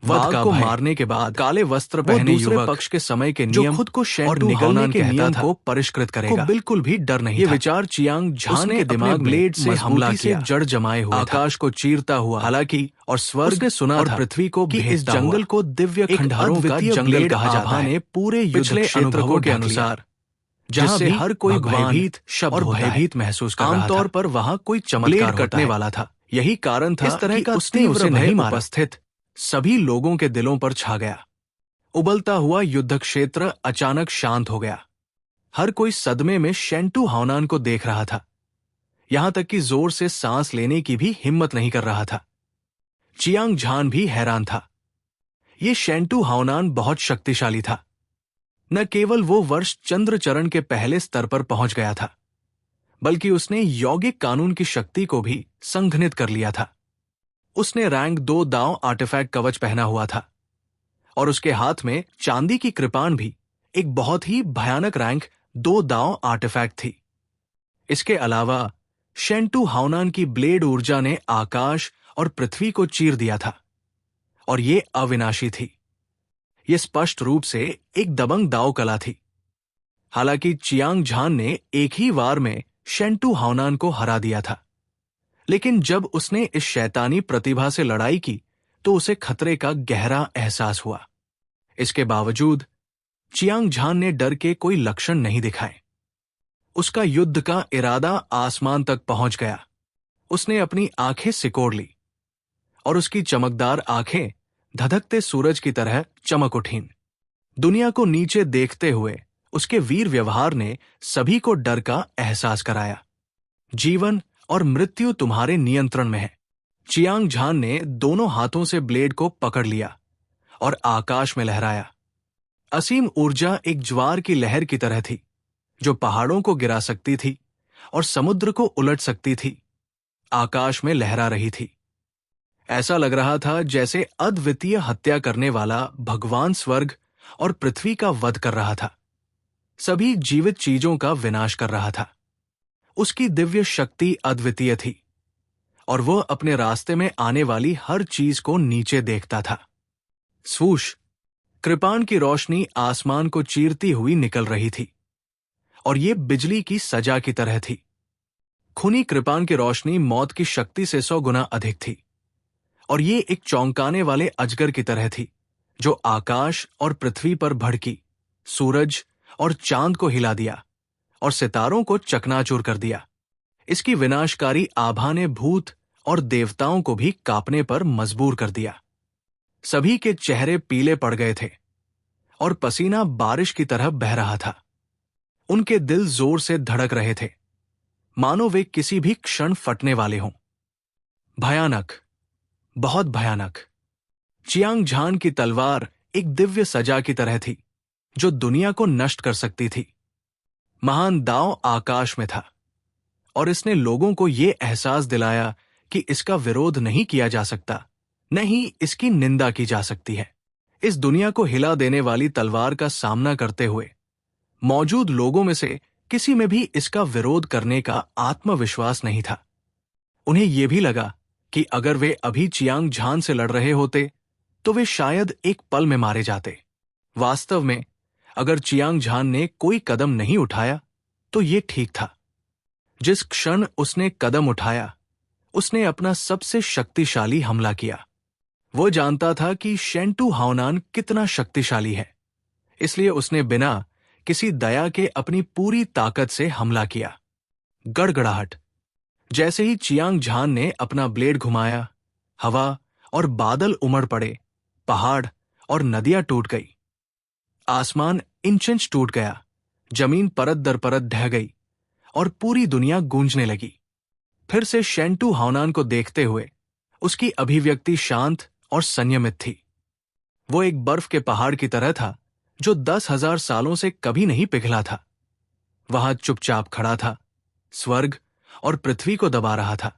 वध को मारने के बाद काले वस्त्र पहने युवक पक्ष के समय के नियम खुद को शेंटू हाओनान के नियम को परिष्कृत करेगा, को बिल्कुल भी डर नहीं था। ये विचार चियांग झान के दिमाग ब्लेड से हमला किया, जड़ जमाए हुए आकाश को चीरता हुआ। हालांकि और स्वर्ग ने सुना और पृथ्वी को कि इस जंगल को दिव्य खंडहरों का जंगल कहा जाता है। पूरे युद्ध क्षेत्र के अनुसार जहाँ भी हर कोई भयभीत और भयभीत महसूस कर रहा था। आमतौर पर वहाँ कोई चमत्कार कटने वाला था। यही कारण था इस तरह का उसने उसे नहीं मारा। उपस्थित सभी लोगों के दिलों पर छा गया। उबलता हुआ युद्ध क्षेत्र अचानक शांत हो गया। हर कोई सदमे में शेंटू हाओनान को देख रहा था, यहां तक कि जोर से सांस लेने की भी हिम्मत नहीं कर रहा था। चियांग झान भी हैरान था। यह शेंटू हाओनान बहुत शक्तिशाली था। न केवल वो वर्ष चंद्रचरण के पहले स्तर पर पहुंच गया था, बल्कि उसने यौगिक कानून की शक्ति को भी संघनित कर लिया था। उसने रैंक 2 दांव आर्टिफैक्ट कवच पहना हुआ था और उसके हाथ में चांदी की कृपाण भी एक बहुत ही भयानक रैंक 2 दांव आर्टिफैक्ट थी। इसके अलावा शेंटू हाओनान की ब्लेड ऊर्जा ने आकाश और पृथ्वी को चीर दिया था और ये अविनाशी थी। ये स्पष्ट रूप से एक दबंग दाव कला थी। हालांकि चियांग झान ने एक ही वार में शेंटू हाओनान को हरा दिया था, लेकिन जब उसने इस शैतानी प्रतिभा से लड़ाई की तो उसे खतरे का गहरा एहसास हुआ। इसके बावजूद चियांग झान ने डर के कोई लक्षण नहीं दिखाए। उसका युद्ध का इरादा आसमान तक पहुंच गया। उसने अपनी आंखें सिकोड़ ली और उसकी चमकदार आंखें धधकते सूरज की तरह चमक उठीं। दुनिया को नीचे देखते हुए उसके वीर व्यवहार ने सभी को डर का एहसास कराया। जीवन और मृत्यु तुम्हारे नियंत्रण में है। चियांग झान ने दोनों हाथों से ब्लेड को पकड़ लिया और आकाश में लहराया। असीम ऊर्जा एक ज्वार की लहर की तरह थी, जो पहाड़ों को गिरा सकती थी और समुद्र को उलट सकती थी। आकाश में लहरा रही थी। ऐसा लग रहा था जैसे अद्वितीय हत्या करने वाला भगवान स्वर्ग और पृथ्वी का वध कर रहा था, सभी जीवित चीजों का विनाश कर रहा था। उसकी दिव्य शक्ति अद्वितीय थी और वह अपने रास्ते में आने वाली हर चीज को नीचे देखता था। स्वूश, कृपाण की रोशनी आसमान को चीरती हुई निकल रही थी और यह बिजली की सजा की तरह थी। खूनी कृपाण की रोशनी मौत की शक्ति से 100 गुना अधिक थी और ये एक चौंकाने वाले अजगर की तरह थी, जो आकाश और पृथ्वी पर भड़की, सूरज और चांद को हिला दिया और सितारों को चकनाचूर कर दिया। इसकी विनाशकारी आभा ने भूत और देवताओं को भी कांपने पर मजबूर कर दिया। सभी के चेहरे पीले पड़ गए थे और पसीना बारिश की तरह बह रहा था। उनके दिल जोर से धड़क रहे थे, मानो वे किसी भी क्षण फटने वाले हों। भयानक, बहुत भयानक। चियांग झान की तलवार एक दिव्य सजा की तरह थी, जो दुनिया को नष्ट कर सकती थी। महान दाव आकाश में था और इसने लोगों को यह एहसास दिलाया कि इसका विरोध नहीं किया जा सकता, न ही इसकी निंदा की जा सकती है। इस दुनिया को हिला देने वाली तलवार का सामना करते हुए मौजूद लोगों में से किसी में भी इसका विरोध करने का आत्मविश्वास नहीं था। उन्हें यह भी लगा कि अगर वे अभी चियांग झान से लड़ रहे होते तो वे शायद एक पल में मारे जाते। वास्तव में अगर चियांग झान ने कोई कदम नहीं उठाया तो ये ठीक था। जिस क्षण उसने कदम उठाया, उसने अपना सबसे शक्तिशाली हमला किया। वो जानता था कि शेंटू हाओनान कितना शक्तिशाली है, इसलिए उसने बिना किसी दया के अपनी पूरी ताकत से हमला किया। गड़गड़ाहट। जैसे ही चियांग झान ने अपना ब्लेड घुमाया, हवा और बादल उमड़ पड़े, पहाड़ और नदियां टूट गई। आसमान इंच-इंच टूट गया, जमीन परत दर परत ढह गई और पूरी दुनिया गूंजने लगी। फिर से शेंटू हाओनान को देखते हुए उसकी अभिव्यक्ति शांत और संयमित थी। वो एक बर्फ के पहाड़ की तरह था, जो 10,000 सालों से कभी नहीं पिघला था। वहां चुपचाप खड़ा था, स्वर्ग और पृथ्वी को दबा रहा था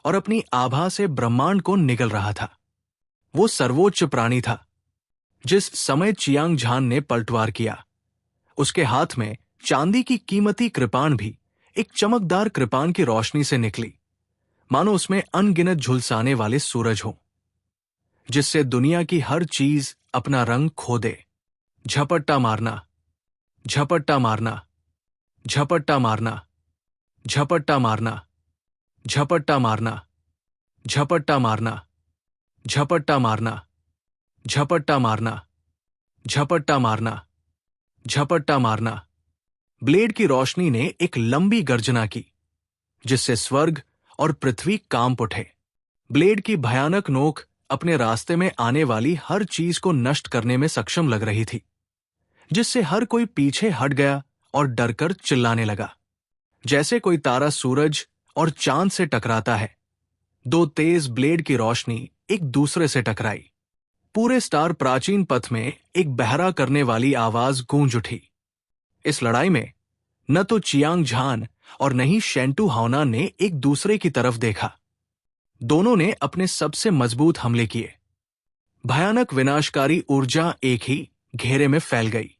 और अपनी आभा से ब्रह्मांड को निगल रहा था। वो सर्वोच्च प्राणी था। जिस समय चियांग झान ने पलटवार किया, उसके हाथ में चांदी की कीमती कृपाण भी एक चमकदार कृपाण की रोशनी से निकली, मानो उसमें अनगिनत झुलसाने वाले सूरज हों। जिससे दुनिया की हर चीज अपना रंग खो दे। झपट्टा मारना, झपट्टा मारना, झपट्टा मारना, झपट्टा मारना, झपट्टा मारना, झपट्टा मारना, झपट्टा मारना, झपट्टा मारना, झपट्टा मारना, झपट्टा मारना। ब्लेड की रोशनी ने एक लंबी गर्जना की, जिससे स्वर्ग और पृथ्वी कांप उठे। ब्लेड की भयानक नोक अपने रास्ते में आने वाली हर चीज को नष्ट करने में सक्षम लग रही थी, जिससे हर कोई पीछे हट गया और डरकर चिल्लाने लगा। जैसे कोई तारा सूरज और चांद से टकराता है, दो तेज ब्लेड की रोशनी एक दूसरे से टकराई। पूरे स्टार प्राचीन पथ में एक बहरा करने वाली आवाज गूंज उठी। इस लड़ाई में न तो चियांग झान और न ही शेंटू हाओनान ने एक दूसरे की तरफ देखा। दोनों ने अपने सबसे मजबूत हमले किए। भयानक विनाशकारी ऊर्जा एक ही घेरे में फैल गई।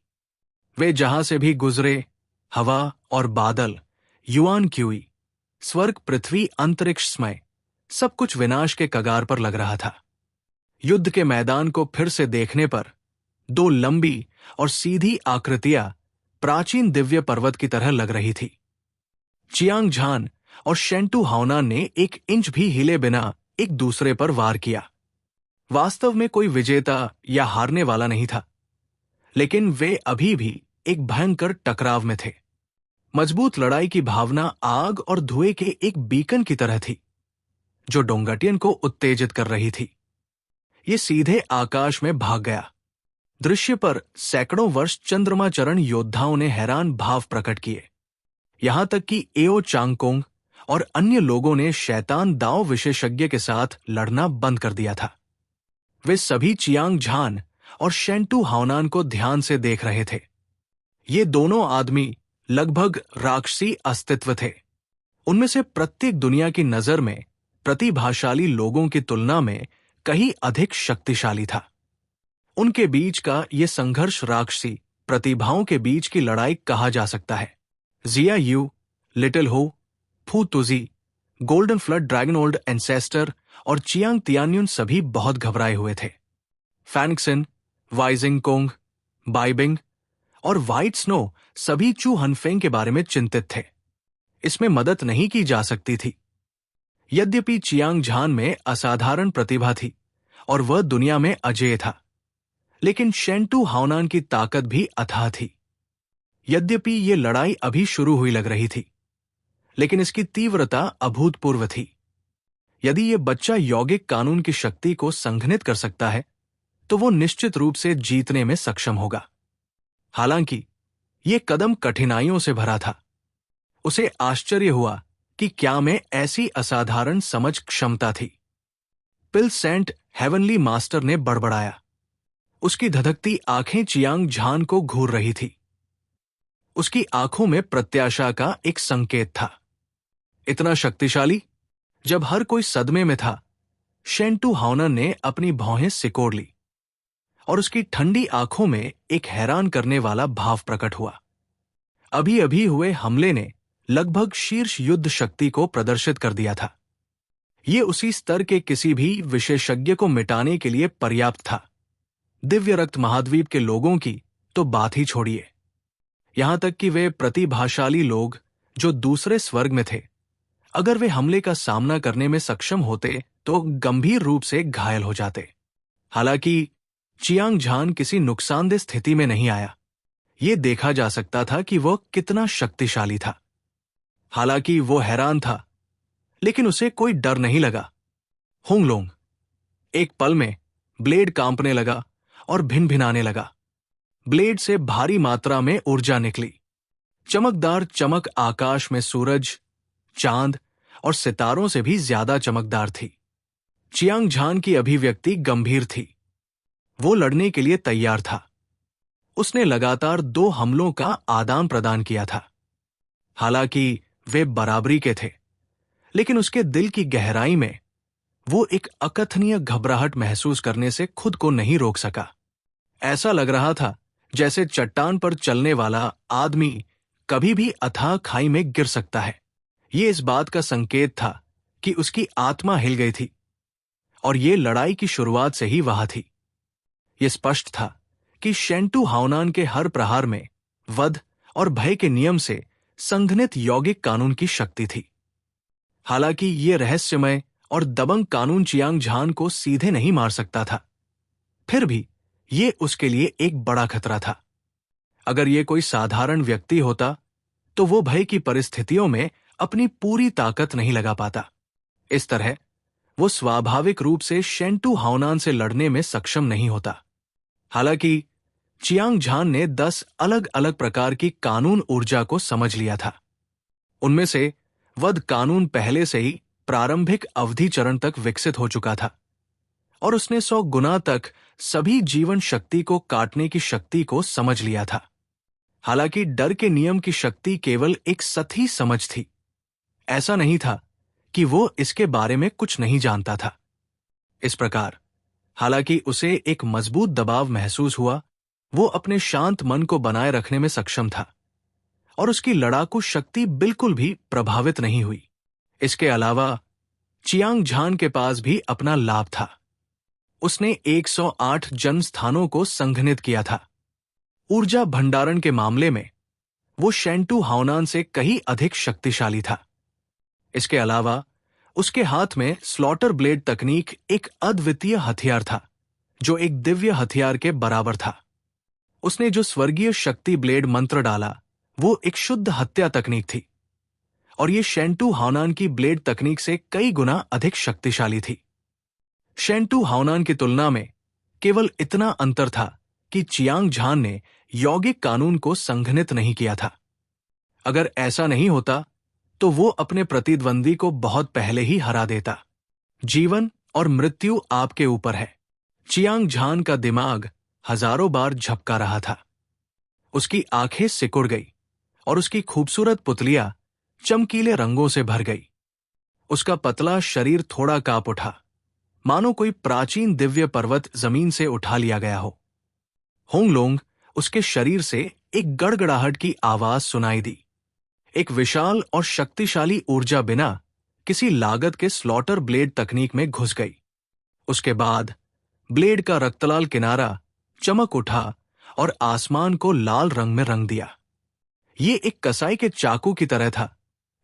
वे जहां से भी गुजरे, हवा और बादल, युआन क्यूई, स्वर्ग, पृथ्वी, अंतरिक्ष, समय, सब कुछ विनाश के कगार पर लग रहा था। युद्ध के मैदान को फिर से देखने पर दो लंबी और सीधी आकृतियां प्राचीन दिव्य पर्वत की तरह लग रही थी। चियांग झान और शेंटू हाओनान ने एक इंच भी हिले बिना एक दूसरे पर वार किया। वास्तव में कोई विजेता या हारने वाला नहीं था, लेकिन वे अभी भी एक भयंकर टकराव में थे। मजबूत लड़ाई की भावना आग और धुएं के एक बीकन की तरह थी, जो डोंगटियन को उत्तेजित कर रही थी। ये सीधे आकाश में भाग गया। दृश्य पर सैकड़ों वर्ष चंद्रमाचरण योद्धाओं ने हैरान भाव प्रकट किए। यहां तक कि एओ चांगकोंग और अन्य लोगों ने शैतान दांव विशेषज्ञ के साथ लड़ना बंद कर दिया था। वे सभी चियांग झान और शेंटू हाओनान को ध्यान से देख रहे थे। ये दोनों आदमी लगभग राक्षसी अस्तित्व थे। उनमें से प्रत्येक दुनिया की नजर में प्रतिभाशाली लोगों की तुलना में कहीं अधिक शक्तिशाली था। उनके बीच का ये संघर्ष राक्षसी प्रतिभाओं के बीच की लड़ाई कहा जा सकता है। जिया Yu, Little Ho, Fu Tuzi, Golden Flood Dragon Old ancestor और चियांग तियान्युन सभी बहुत घबराए हुए थे। फैंगक्सिन, वाइजिंग कोंग, बाइबिंग और व्हाइट स्नो सभी चू हनफेंग के बारे में चिंतित थे। इसमें मदद नहीं की जा सकती थी। यद्यपि चियांग झान में असाधारण प्रतिभा थी और वह दुनिया में अजेय था, लेकिन शेंटू हाओनान की ताकत भी अथाह थी। यद्यपि ये लड़ाई अभी शुरू हुई लग रही थी, लेकिन इसकी तीव्रता अभूतपूर्व थी। यदि ये बच्चा यौगिक कानून की शक्ति को संघनित कर सकता है, तो वो निश्चित रूप से जीतने में सक्षम होगा। हालांकि ये कदम कठिनाइयों से भरा था। उसे आश्चर्य हुआ कि क्या में ऐसी असाधारण समझ क्षमता थी। पिल सेंट हेवनली मास्टर ने बड़बड़ाया। उसकी धधकती आंखें चियांग झान को घूर रही थी। उसकी आंखों में प्रत्याशा का एक संकेत था। इतना शक्तिशाली? जब हर कोई सदमे में था, शेंटू हाओनान ने अपनी भौहें सिकोड़ ली और उसकी ठंडी आंखों में एक हैरान करने वाला भाव प्रकट हुआ। अभी अभी हुए हमले ने लगभग शीर्ष युद्ध शक्ति को प्रदर्शित कर दिया था। ये उसी स्तर के किसी भी विशेषज्ञ को मिटाने के लिए पर्याप्त था। दिव्य रक्त महाद्वीप के लोगों की तो बात ही छोड़िए। यहां तक कि वे प्रतिभाशाली लोग जो दूसरे स्वर्ग में थे, अगर वे हमले का सामना करने में सक्षम होते तो गंभीर रूप से घायल हो जाते। हालांकि चियांग झान किसी नुकसानदेह स्थिति में नहीं आया। यह देखा जा सकता था कि वह कितना शक्तिशाली था। हालांकि वो हैरान था, लेकिन उसे कोई डर नहीं लगा। हुंगलोंग, एक पल में ब्लेड कांपने लगा और भिन-भिनाने लगा। ब्लेड से भारी मात्रा में ऊर्जा निकली। चमकदार चमक आकाश में सूरज, चांद और सितारों से भी ज्यादा चमकदार थी। चियांग झान की अभिव्यक्ति गंभीर थी। वो लड़ने के लिए तैयार था। उसने लगातार 2 हमलों का आदान प्रदान किया था। हालांकि वे बराबरी के थे, लेकिन उसके दिल की गहराई में वो एक अकथनीय घबराहट महसूस करने से खुद को नहीं रोक सका। ऐसा लग रहा था जैसे चट्टान पर चलने वाला आदमी कभी भी अथाह खाई में गिर सकता है। ये इस बात का संकेत था कि उसकी आत्मा हिल गई थी और ये लड़ाई की शुरुआत से ही वहां थी। ये स्पष्ट था कि शेंटू हाओनान के हर प्रहार में वध और भय के नियम से संघनित यौगिक कानून की शक्ति थी। हालांकि ये रहस्यमय और दबंग कानून चियांग झान को सीधे नहीं मार सकता था, फिर भी ये उसके लिए एक बड़ा खतरा था। अगर ये कोई साधारण व्यक्ति होता तो वो भय की परिस्थितियों में अपनी पूरी ताकत नहीं लगा पाता। इस तरह वो स्वाभाविक रूप से शेंटू हाओनान से लड़ने में सक्षम नहीं होता। हालांकि चियांग झान ने 10 अलग अलग प्रकार की कानून ऊर्जा को समझ लिया था। उनमें से वध कानून पहले से ही प्रारंभिक अवधि चरण तक विकसित हो चुका था और उसने 100 गुना तक सभी जीवन शक्ति को काटने की शक्ति को समझ लिया था। हालांकि डर के नियम की शक्ति केवल एक सतही समझ थी। ऐसा नहीं था कि वो इसके बारे में कुछ नहीं जानता था। इस प्रकार हालांकि उसे एक मजबूत दबाव महसूस हुआ, वो अपने शांत मन को बनाए रखने में सक्षम था और उसकी लड़ाकू शक्ति बिल्कुल भी प्रभावित नहीं हुई। इसके अलावा चियांग झान के पास भी अपना लाभ था। उसने 108 जन्म स्थानों को संघनित किया था। ऊर्जा भंडारण के मामले में वो शेंटू हाओनान से कहीं अधिक शक्तिशाली था। इसके अलावा उसके हाथ में स्लॉटर ब्लेड तकनीक एक अद्वितीय हथियार था, जो एक दिव्य हथियार के बराबर था। उसने जो स्वर्गीय शक्ति ब्लेड मंत्र डाला वो एक शुद्ध हत्या तकनीक थी और ये शेंटू हाओनान की ब्लेड तकनीक से कई गुना अधिक शक्तिशाली थी। शेंटू हाओनान की तुलना में केवल इतना अंतर था कि चियांग झान ने यौगिक कानून को संघनित नहीं किया था। अगर ऐसा नहीं होता तो वो अपने प्रतिद्वंदी को बहुत पहले ही हरा देता। जीवन और मृत्यु आपके ऊपर है। चियांग झान का दिमाग हजारों बार झपका रहा था। उसकी आंखें सिकुड़ गई और उसकी खूबसूरत पुतलियां चमकीले रंगों से भर गई। उसका पतला शरीर थोड़ा कांप उठा, मानो कोई प्राचीन दिव्य पर्वत जमीन से उठा लिया गया हो। होंगलोंग उसके शरीर से एक गड़गड़ाहट की आवाज सुनाई दी। एक विशाल और शक्तिशाली ऊर्जा बिना किसी लागत के स्लॉटर ब्लेड तकनीक में घुस गई। उसके बाद ब्लेड का रक्तलाल किनारा चमक उठा और आसमान को लाल रंग में रंग दिया। ये एक कसाई के चाकू की तरह था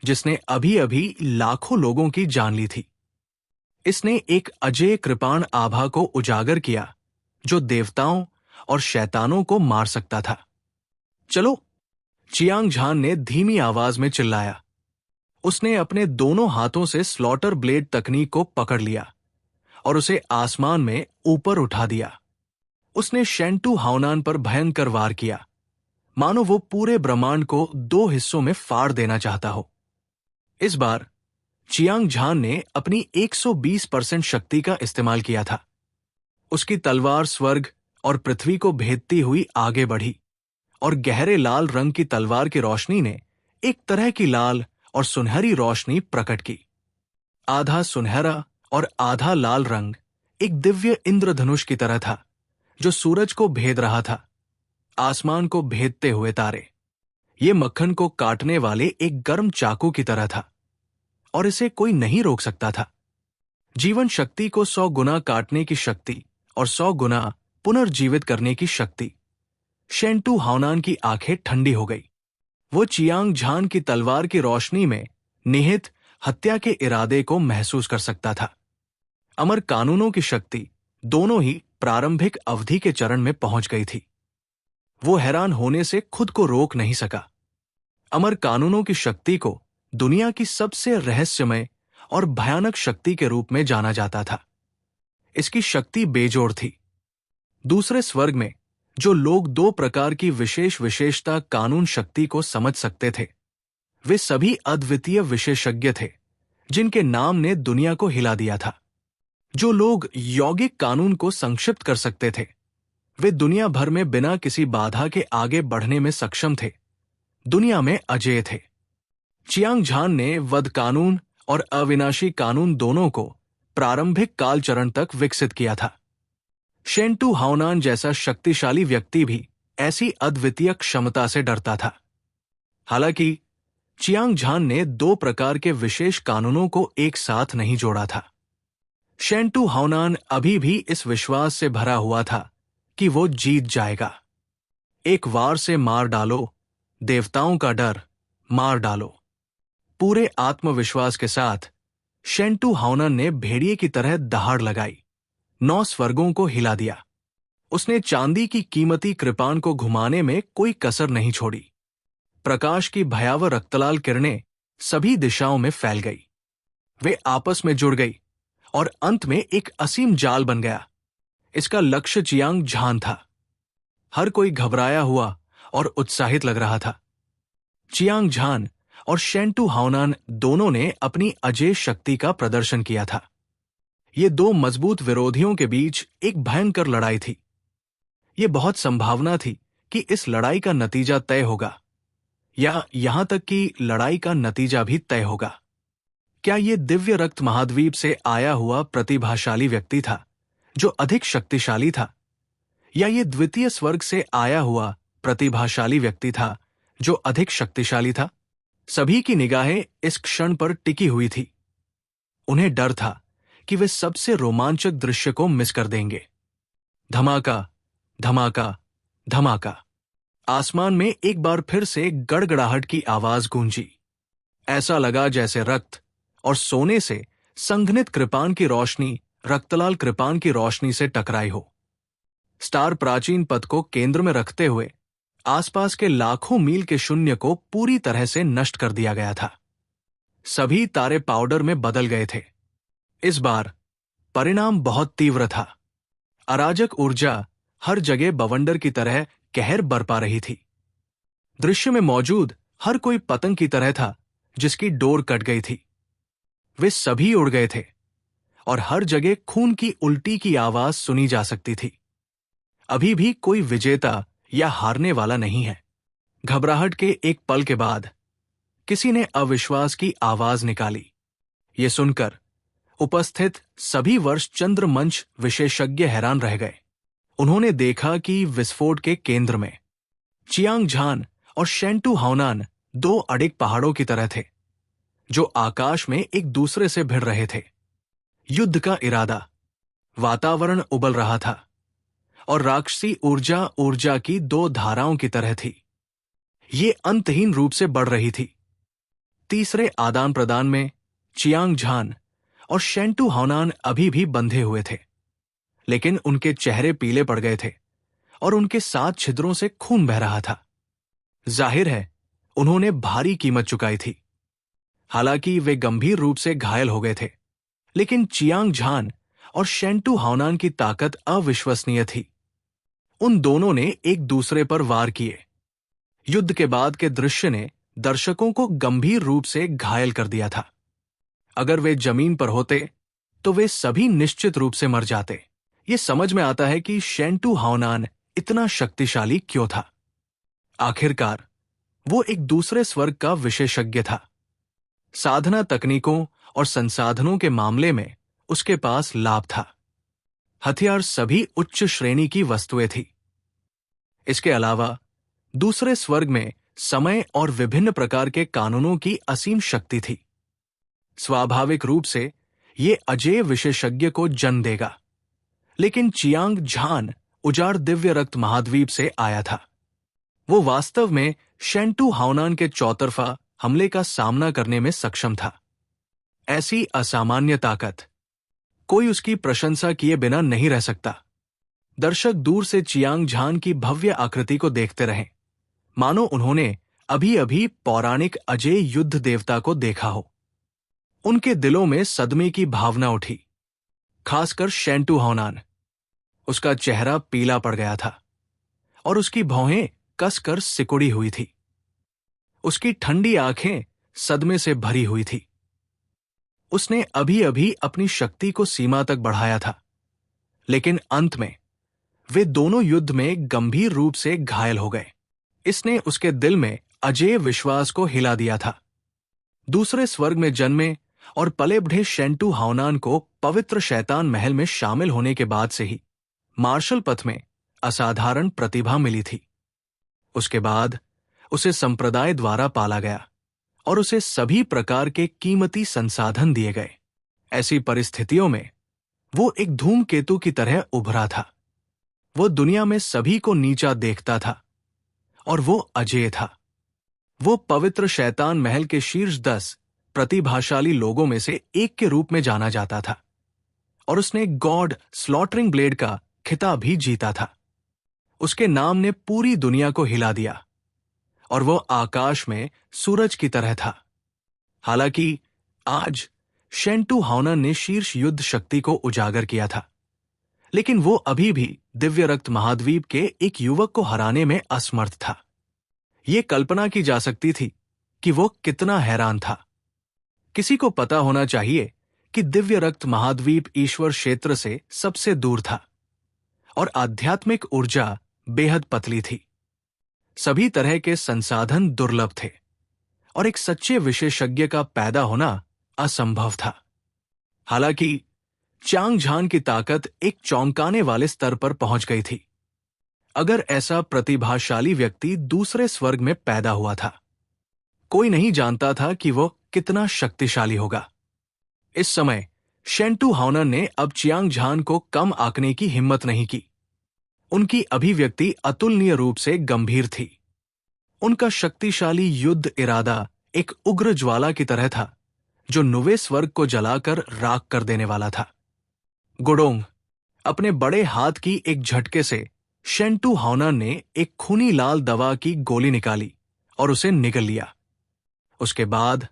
जिसने अभी अभी लाखों लोगों की जान ली थी। इसने एक अजेय कृपाण आभा को उजागर किया जो देवताओं और शैतानों को मार सकता था। चलो, चियांग झान ने धीमी आवाज में चिल्लाया। उसने अपने दोनों हाथों से स्लॉटर ब्लेड तकनीक को पकड़ लिया और उसे आसमान में ऊपर उठा दिया। उसने शेंटू हाओनान पर भयंकर वार किया, मानो वो पूरे ब्रह्मांड को 2 हिस्सों में फाड़ देना चाहता हो। इस बार चियांग झान ने अपनी 120% शक्ति का इस्तेमाल किया था। उसकी तलवार स्वर्ग और पृथ्वी को भेदती हुई आगे बढ़ी और गहरे लाल रंग की तलवार की रोशनी ने एक तरह की लाल और सुनहरी रोशनी प्रकट की। आधा सुनहरा और आधा लाल रंग एक दिव्य इंद्रधनुष की तरह था जो सूरज को भेद रहा था, आसमान को भेदते हुए तारे। ये मक्खन को काटने वाले एक गर्म चाकू की तरह था और इसे कोई नहीं रोक सकता था। जीवन शक्ति को 100 गुना काटने की शक्ति और 100 गुना पुनर्जीवित करने की शक्ति। शेंटू हाओनान की आंखें ठंडी हो गई। वो चियांग झान की तलवार की रोशनी में निहित हत्या के इरादे को महसूस कर सकता था। अमर कानूनों की शक्ति दोनों ही प्रारंभिक अवधि के चरण में पहुंच गई थी। वो हैरान होने से खुद को रोक नहीं सका। अमर कानूनों की शक्ति को दुनिया की सबसे रहस्यमय और भयानक शक्ति के रूप में जाना जाता था। इसकी शक्ति बेजोड़ थी। दूसरे स्वर्ग में जो लोग 2 प्रकार की विशेष विशेषता कानून शक्ति को समझ सकते थे, वे सभी अद्वितीय विशेषज्ञ थे जिनके नाम ने दुनिया को हिला दिया था। जो लोग यौगिक कानून को संक्षिप्त कर सकते थे, वे दुनिया भर में बिना किसी बाधा के आगे बढ़ने में सक्षम थे, दुनिया में अजेय थे। चियांग झान ने वध कानून और अविनाशी कानून दोनों को प्रारंभिक काल चरण तक विकसित किया था। शेंटू हाओनान जैसा शक्तिशाली व्यक्ति भी ऐसी अद्वितीय क्षमता से डरता था। हालांकि चियांग झान ने 2 प्रकार के विशेष कानूनों को एक साथ नहीं जोड़ा था। शेंटू हाओनान अभी भी इस विश्वास से भरा हुआ था कि वो जीत जाएगा। एक वार से मार डालो, देवताओं का डर मार डालो। पूरे आत्मविश्वास के साथ शेंटू हाओनान ने भेड़िए की तरह दहाड़ लगाई, 9 स्वर्गों को हिला दिया। उसने चांदी की कीमती कृपाण को घुमाने में कोई कसर नहीं छोड़ी। प्रकाश की भयावह रक्तलाल किरणें सभी दिशाओं में फैल गई। वे आपस में जुड़ गई और अंत में एक असीम जाल बन गया। इसका लक्ष्य चियांग झान था। हर कोई घबराया हुआ और उत्साहित लग रहा था। चियांग झान और शेंटू हाओनान दोनों ने अपनी अजेय शक्ति का प्रदर्शन किया था। ये 2 मजबूत विरोधियों के बीच एक भयंकर लड़ाई थी। ये बहुत संभावना थी कि इस लड़ाई का नतीजा तय होगा, या यहां तक कि लड़ाई का नतीजा भी तय होगा। क्या ये दिव्य रक्त महाद्वीप से आया हुआ प्रतिभाशाली व्यक्ति था जो अधिक शक्तिशाली था, या ये द्वितीय स्वर्ग से आया हुआ प्रतिभाशाली व्यक्ति था जो अधिक शक्तिशाली था? सभी की निगाहें इस क्षण पर टिकी हुई थी। उन्हें डर था कि वे सबसे रोमांचक दृश्य को मिस कर देंगे। धमाका, धमाका, धमाका। आसमान में एक बार फिर से गड़गड़ाहट की आवाज गूंजी। ऐसा लगा जैसे रक्त और सोने से संघनित कृपाण की रोशनी रक्तलाल कृपाण की रोशनी से टकराई हो। स्टार प्राचीन पथ को केंद्र में रखते हुए आसपास के लाखों मील के शून्य को पूरी तरह से नष्ट कर दिया गया था। सभी तारे पाउडर में बदल गए थे। इस बार परिणाम बहुत तीव्र था। अराजक ऊर्जा हर जगह बवंडर की तरह कहर बरपा रही थी। दृश्य में मौजूद हर कोई पतंग की तरह था जिसकी डोर कट गई थी। वे सभी उड़ गए थे और हर जगह खून की उल्टी की आवाज सुनी जा सकती थी। अभी भी कोई विजेता या हारने वाला नहीं है। घबराहट के एक पल के बाद किसी ने अविश्वास की आवाज निकाली। ये सुनकर उपस्थित सभी वर्ष चंद्र मंच विशेषज्ञ हैरान रह गए। उन्होंने देखा कि विस्फोट के केंद्र में चियांग झान और शेंटू हाओनान 2 अडिग पहाड़ों की तरह थे जो आकाश में एक दूसरे से भिड़ रहे थे। युद्ध का इरादा, वातावरण उबल रहा था और राक्षसी ऊर्जा की 2 धाराओं की तरह थी। ये अंतहीन रूप से बढ़ रही थी। तीसरे आदान प्रदान में चियांग झान और शेंटू हाओनान अभी भी बंधे हुए थे, लेकिन उनके चेहरे पीले पड़ गए थे और उनके 7 छिद्रों से खून बह रहा था। जाहिर है उन्होंने भारी कीमत चुकाई थी। हालांकि वे गंभीर रूप से घायल हो गए थे, लेकिन चियांग झान और शेंटू हाओनान की ताकत अविश्वसनीय थी। उन दोनों ने एक दूसरे पर वार किए। युद्ध के बाद के दृश्य ने दर्शकों को गंभीर रूप से घायल कर दिया था। अगर वे जमीन पर होते तो वे सभी निश्चित रूप से मर जाते। ये समझ में आता है कि शेंटू हाओनान इतना शक्तिशाली क्यों था। आखिरकार वो एक दूसरे स्वर्ग का विशेषज्ञ था। साधना तकनीकों और संसाधनों के मामले में उसके पास लाभ था। हथियार सभी उच्च श्रेणी की वस्तुएं थी। इसके अलावा दूसरे स्वर्ग में समय और विभिन्न प्रकार के कानूनों की असीम शक्ति थी। स्वाभाविक रूप से ये अजेय विशेषज्ञ को जन्म देगा। लेकिन चियांग झान उजाड़ दिव्य रक्त महाद्वीप से आया था। वो वास्तव में शेंटू हाओनान के चौतरफा हमले का सामना करने में सक्षम था। ऐसी असामान्य ताकत, कोई उसकी प्रशंसा किए बिना नहीं रह सकता। दर्शक दूर से चियांग झान की भव्य आकृति को देखते रहे, मानो उन्होंने अभी अभी पौराणिक अजेय युद्ध देवता को देखा हो। उनके दिलों में सदमे की भावना उठी, खासकर शेंटू हाओनान। उसका चेहरा पीला पड़ गया था और उसकी भौहें कसकर सिकुड़ी हुई थी। उसकी ठंडी आंखें सदमे से भरी हुई थी। उसने अभी अभी अपनी शक्ति को सीमा तक बढ़ाया था, लेकिन अंत में वे दोनों युद्ध में गंभीर रूप से घायल हो गए। इसने उसके दिल में अजेय विश्वास को हिला दिया था। दूसरे स्वर्ग में जन्मे और पले बढ़े शेंटू हाओनान को पवित्र शैतान महल में शामिल होने के बाद से ही मार्शल पथ में असाधारण प्रतिभा मिली थी। उसके बाद उसे संप्रदाय द्वारा पाला गया और उसे सभी प्रकार के कीमती संसाधन दिए गए। ऐसी परिस्थितियों में वो एक धूमकेतु की तरह उभरा था। वो दुनिया में सभी को नीचा देखता था और वो अजेय था। वो पवित्र शैतान महल के शीर्ष 10 प्रतिभाशाली लोगों में से एक के रूप में जाना जाता था और उसने गॉड स्लॉटरिंग ब्लेड का खिताब भी जीता था। उसके नाम ने पूरी दुनिया को हिला दिया और वो आकाश में सूरज की तरह था। हालांकि आज शेंटू हाउनन ने शीर्ष युद्ध शक्ति को उजागर किया था, लेकिन वो अभी भी दिव्य रक्त महाद्वीप के एक युवक को हराने में असमर्थ था। ये कल्पना की जा सकती थी कि वो कितना हैरान था। किसी को पता होना चाहिए कि दिव्य रक्त महाद्वीप ईश्वर क्षेत्र से सबसे दूर था और आध्यात्मिक ऊर्जा बेहद पतली थी। सभी तरह के संसाधन दुर्लभ थे और एक सच्चे विशेषज्ञ का पैदा होना असंभव था। हालांकि चांग झान की ताकत एक चौंकाने वाले स्तर पर पहुंच गई थी। अगर ऐसा प्रतिभाशाली व्यक्ति दूसरे स्वर्ग में पैदा हुआ था, कोई नहीं जानता था कि वो कितना शक्तिशाली होगा। इस समय शेंटू हाउनन ने अब चियांग झान को कम आंकने की हिम्मत नहीं की। उनकी अभिव्यक्ति अतुलनीय रूप से गंभीर थी। उनका शक्तिशाली युद्ध इरादा एक उग्र ज्वाला की तरह था जो नौवें स्वर्ग को जलाकर राख कर देने वाला था। गुडोंग अपने बड़े हाथ की एक झटके से शेंटू हाउनन ने एक खूनी लाल दवा की गोली निकाली और उसे निगल लिया। उसके बाद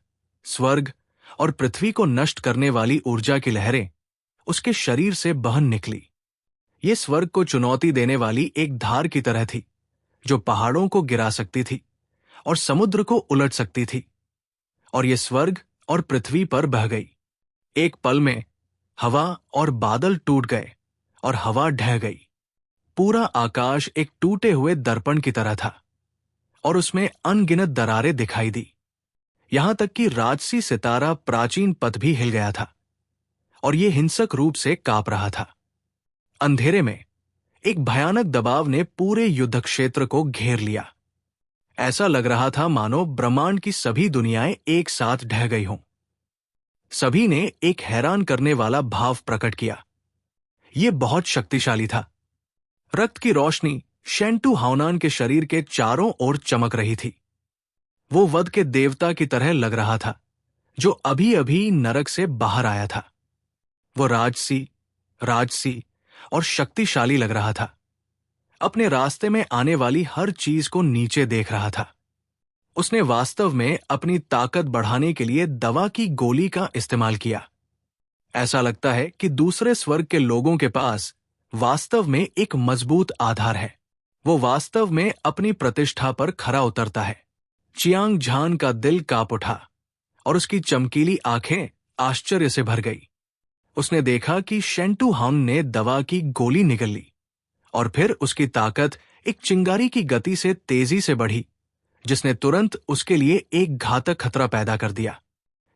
स्वर्ग और पृथ्वी को नष्ट करने वाली ऊर्जा की लहरें उसके शरीर से बहन निकली। ये स्वर्ग को चुनौती देने वाली एक धार की तरह थी जो पहाड़ों को गिरा सकती थी और समुद्र को उलट सकती थी, और ये स्वर्ग और पृथ्वी पर बह गई। एक पल में हवा और बादल टूट गए और हवा ढह गई। पूरा आकाश एक टूटे हुए दर्पण की तरह था और उसमें अनगिनत दरारें दिखाई दी। यहां तक कि राजसी सितारा प्राचीन पथ भी हिल गया था और ये हिंसक रूप से कांप रहा था। अंधेरे में एक भयानक दबाव ने पूरे युद्ध क्षेत्र को घेर लिया। ऐसा लग रहा था मानो ब्रह्मांड की सभी दुनियाएं एक साथ ढह गई हों। सभी ने एक हैरान करने वाला भाव प्रकट किया। यह बहुत शक्तिशाली था। रक्त की रोशनी शेंटू हाउनन के शरीर के चारों ओर चमक रही थी। वो वध के देवता की तरह लग रहा था जो अभी अभी नरक से बाहर आया था। वो राजसी और शक्तिशाली लग रहा था। अपने रास्ते में आने वाली हर चीज को नीचे देख रहा था। उसने वास्तव में अपनी ताकत बढ़ाने के लिए दवा की गोली का इस्तेमाल किया। ऐसा लगता है कि दूसरे स्वर्ग के लोगों के पास वास्तव में एक मजबूत आधार है। वो वास्तव में अपनी प्रतिष्ठा पर खरा उतरता है। चियांग झान का दिल कांप उठा और उसकी चमकीली आंखें आश्चर्य से भर गई। उसने देखा कि शेंटू हाउन ने दवा की गोली निगल ली और फिर उसकी ताकत एक चिंगारी की गति से तेजी से बढ़ी, जिसने तुरंत उसके लिए एक घातक खतरा पैदा कर दिया।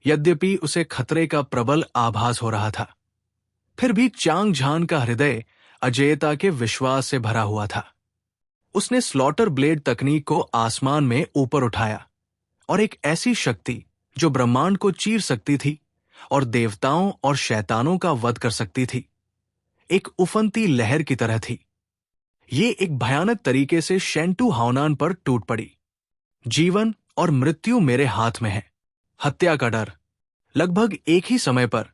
यद्यपि उसे खतरे का प्रबल आभास हो रहा था, फिर भी चांग झान का हृदय अजेयता के विश्वास से भरा हुआ था। उसने स्लॉटर ब्लेड तकनीक को आसमान में ऊपर उठाया और एक ऐसी शक्ति जो ब्रह्मांड को चीर सकती थी और देवताओं और शैतानों का वध कर सकती थी, एक उफनती लहर की तरह थी। ये एक भयानक तरीके से शेंटू हाउनन पर टूट पड़ी। जीवन और मृत्यु मेरे हाथ में है। हत्या का डर। लगभग एक ही समय पर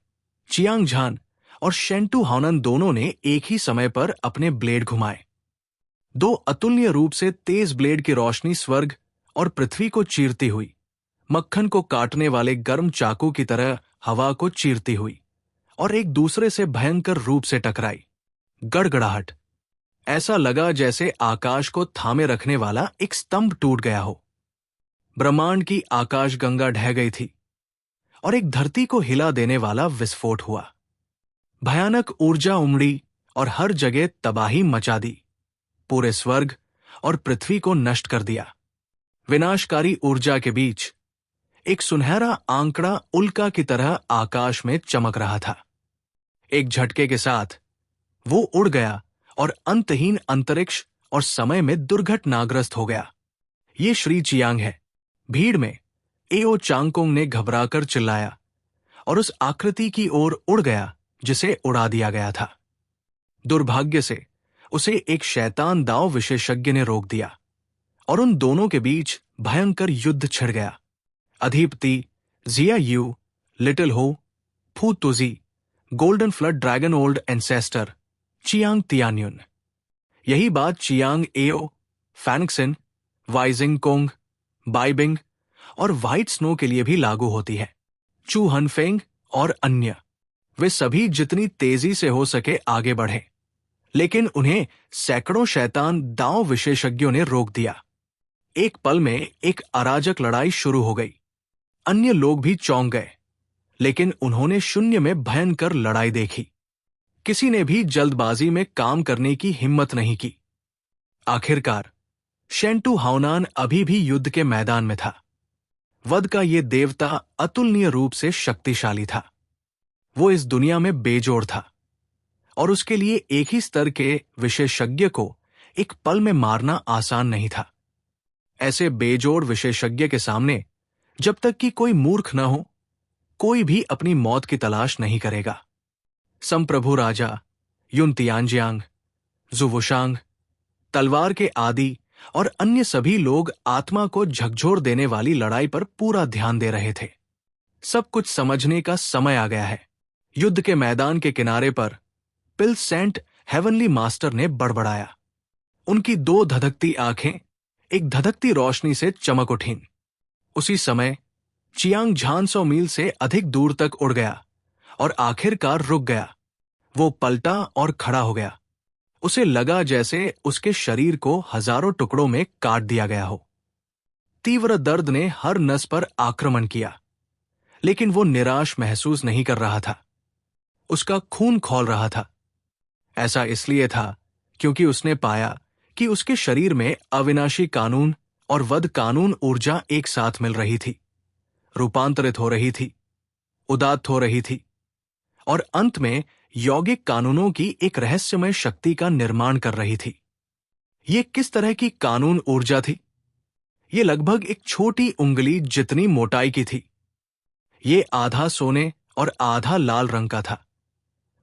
चियांग झान और शेंटू हाउनन दोनों ने एक ही समय पर अपने ब्लेड घुमाए। दो अतुलनीय रूप से तेज ब्लेड की रोशनी स्वर्ग और पृथ्वी को चीरती हुई, मक्खन को काटने वाले गर्म चाकू की तरह हवा को चीरती हुई और एक दूसरे से भयंकर रूप से टकराई। गड़गड़ाहट। ऐसा लगा जैसे आकाश को थामे रखने वाला एक स्तंभ टूट गया हो। ब्रह्मांड की आकाशगंगा ढह गई थी और एक धरती को हिला देने वाला विस्फोट हुआ। भयानक ऊर्जा उमड़ी और हर जगह तबाही मचा दी। पूरे स्वर्ग और पृथ्वी को नष्ट कर दिया। विनाशकारी ऊर्जा के बीच एक सुनहरा आंकड़ा उल्का की तरह आकाश में चमक रहा था। एक झटके के साथ वो उड़ गया और अंतहीन अंतरिक्ष और समय में दुर्घटनाग्रस्त हो गया। ये श्री चियांग है। भीड़ में एओ चांगकोंग ने घबराकर चिल्लाया और उस आकृति की ओर उड़ गया जिसे उड़ा दिया गया था। दुर्भाग्य से उसे एक शैतान दाव विशेषज्ञ ने रोक दिया और उन दोनों के बीच भयंकर युद्ध छिड़ गया। अधिपति, जिया Yu, Little Ho, Fu Tuzi, Golden Flood Dragon Old Ancestor, Jiang Tianyun. यही बात चियांग एओ, फैंगसिन, वाइजिंग कोंग, बाइबिंग और व्हाइट स्नो के लिए भी लागू होती है। चू हनफेंग और अन्य, वे सभी जितनी तेजी से हो सके आगे बढ़े, लेकिन उन्हें सैकड़ों शैतान दांव विशेषज्ञों ने रोक दिया। एक पल में एक अराजक लड़ाई शुरू हो गई। अन्य लोग भी चौंक गए, लेकिन उन्होंने शून्य में भयंकर लड़ाई देखी। किसी ने भी जल्दबाजी में काम करने की हिम्मत नहीं की। आखिरकार शेंटू हाओनान अभी भी युद्ध के मैदान में था। वध का ये देवता अतुलनीय रूप से शक्तिशाली था। वो इस दुनिया में बेजोड़ था और उसके लिए एक ही स्तर के विशेषज्ञ को एक पल में मारना आसान नहीं था। ऐसे बेजोड़ विशेषज्ञ के सामने जब तक कि कोई मूर्ख न हो, कोई भी अपनी मौत की तलाश नहीं करेगा। संप्रभु राजा, युन तियानजियांग, जुवुशांग, तलवार के आदि और अन्य सभी लोग आत्मा को झकझोर देने वाली लड़ाई पर पूरा ध्यान दे रहे थे। सब कुछ समझने का समय आ गया है। युद्ध के मैदान के किनारे पर पिल सेंट हेवनली मास्टर ने बड़बड़ाया। उनकी दो धधकती आंखें एक धधकती रोशनी से चमक उठीं। उसी समय चियांग झान 100 मील से अधिक दूर तक उड़ गया और आखिरकार रुक गया। वो पलटा और खड़ा हो गया। उसे लगा जैसे उसके शरीर को हजारों टुकड़ों में काट दिया गया हो। तीव्र दर्द ने हर नस पर आक्रमण किया, लेकिन वो निराश महसूस नहीं कर रहा था। उसका खून खौल रहा था। ऐसा इसलिए था क्योंकि उसने पाया कि उसके शरीर में अविनाशी कानून और वध कानून ऊर्जा एक साथ मिल रही थी, रूपांतरित हो रही थी, उदात्त हो रही थी और अंत में यौगिक कानूनों की एक रहस्यमय शक्ति का निर्माण कर रही थी। ये किस तरह की कानून ऊर्जा थी? ये लगभग एक छोटी उंगली जितनी मोटाई की थी। ये आधा सोने और आधा लाल रंग का था,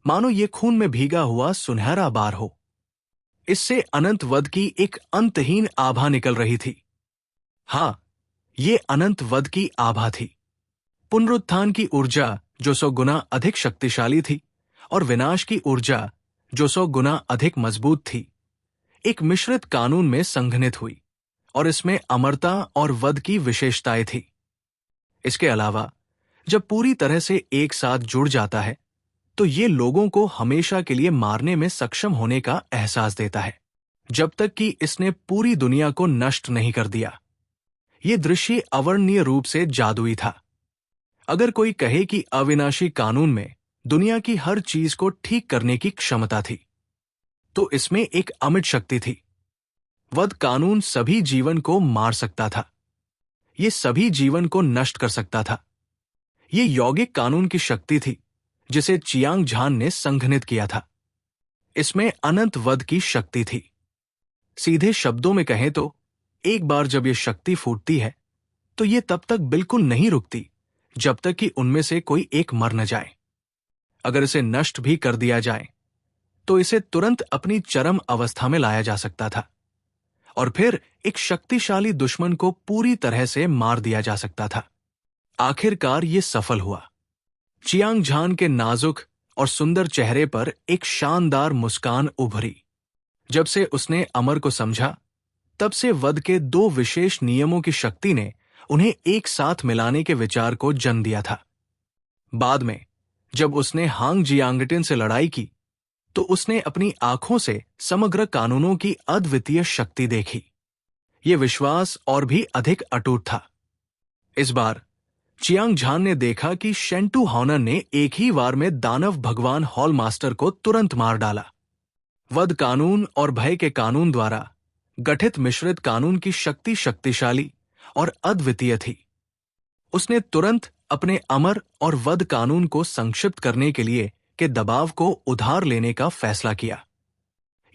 मानो ये खून में भीगा हुआ सुनहरा बार हो। इससे अनंत वध की एक अंतहीन आभा निकल रही थी। हां, ये अनंत वध की आभा थी। पुनरुत्थान की ऊर्जा जो 100 गुना अधिक शक्तिशाली थी और विनाश की ऊर्जा जो 100 गुना अधिक मजबूत थी, एक मिश्रित कानून में संघनित हुई और इसमें अमरता और वध की विशेषताएं थी। इसके अलावा जब पूरी तरह से एक साथ जुड़ जाता है तो ये लोगों को हमेशा के लिए मारने में सक्षम होने का एहसास देता है, जब तक कि इसने पूरी दुनिया को नष्ट नहीं कर दिया। ये दृश्य अवर्णनीय रूप से जादुई था। अगर कोई कहे कि अविनाशी कानून में दुनिया की हर चीज को ठीक करने की क्षमता थी, तो इसमें एक अमिट शक्ति थी। वध कानून सभी जीवन को मार सकता था। ये सभी जीवन को नष्ट कर सकता था। ये यौगिक कानून की शक्ति थी जिसे चियांग झान ने संघनित किया था। इसमें अनंत वध की शक्ति थी। सीधे शब्दों में कहें तो एक बार जब ये शक्ति फूटती है तो ये तब तक बिल्कुल नहीं रुकती जब तक कि उनमें से कोई एक मर न जाए। अगर इसे नष्ट भी कर दिया जाए तो इसे तुरंत अपनी चरम अवस्था में लाया जा सकता था और फिर एक शक्तिशाली दुश्मन को पूरी तरह से मार दिया जा सकता था। आखिरकार ये सफल हुआ। चियांग झान के नाजुक और सुंदर चेहरे पर एक शानदार मुस्कान उभरी। जब से उसने अमर को समझा, तब से वध के 2 विशेष नियमों की शक्ति ने उन्हें एक साथ मिलाने के विचार को जन्म दिया था। बाद में जब उसने हांग जियांगटिन से लड़ाई की तो उसने अपनी आंखों से समग्र कानूनों की अद्वितीय शक्ति देखी। ये विश्वास और भी अधिक अटूट था। इस बार चियांग झान ने देखा कि शेंटू हाओनन ने एक ही वार में दानव भगवान हॉल मास्टर को तुरंत मार डाला। वध कानून और भय के कानून द्वारा गठित मिश्रित कानून की शक्ति शक्तिशाली और अद्वितीय थी। उसने तुरंत अपने अमर और वध कानून को संक्षिप्त करने के लिए के दबाव को उधार लेने का फैसला किया।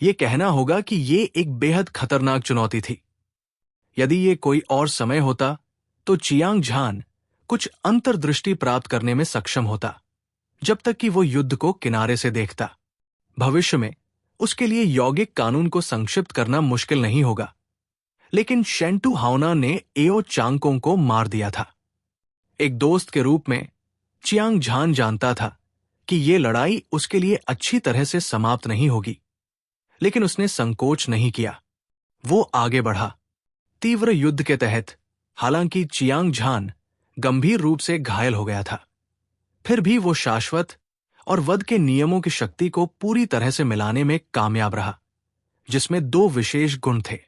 यह कहना होगा कि ये एक बेहद खतरनाक चुनौती थी। यदि ये कोई और समय होता तो चियांग झान कुछ अंतर्दृष्टि प्राप्त करने में सक्षम होता, जब तक कि वो युद्ध को किनारे से देखता। भविष्य में उसके लिए यौगिक कानून को संक्षिप्त करना मुश्किल नहीं होगा, लेकिन शेंटू हाओनान ने एओ चांगकोंग को मार दिया था। एक दोस्त के रूप में चियांग झान जानता था कि ये लड़ाई उसके लिए अच्छी तरह से समाप्त नहीं होगी, लेकिन उसने संकोच नहीं किया। वो आगे बढ़ा। तीव्र युद्ध के तहत हालांकि चियांग झान गंभीर रूप से घायल हो गया था, फिर भी वो शाश्वत और वध के नियमों की शक्ति को पूरी तरह से मिलाने में कामयाब रहा, जिसमें 2 विशेष गुण थे।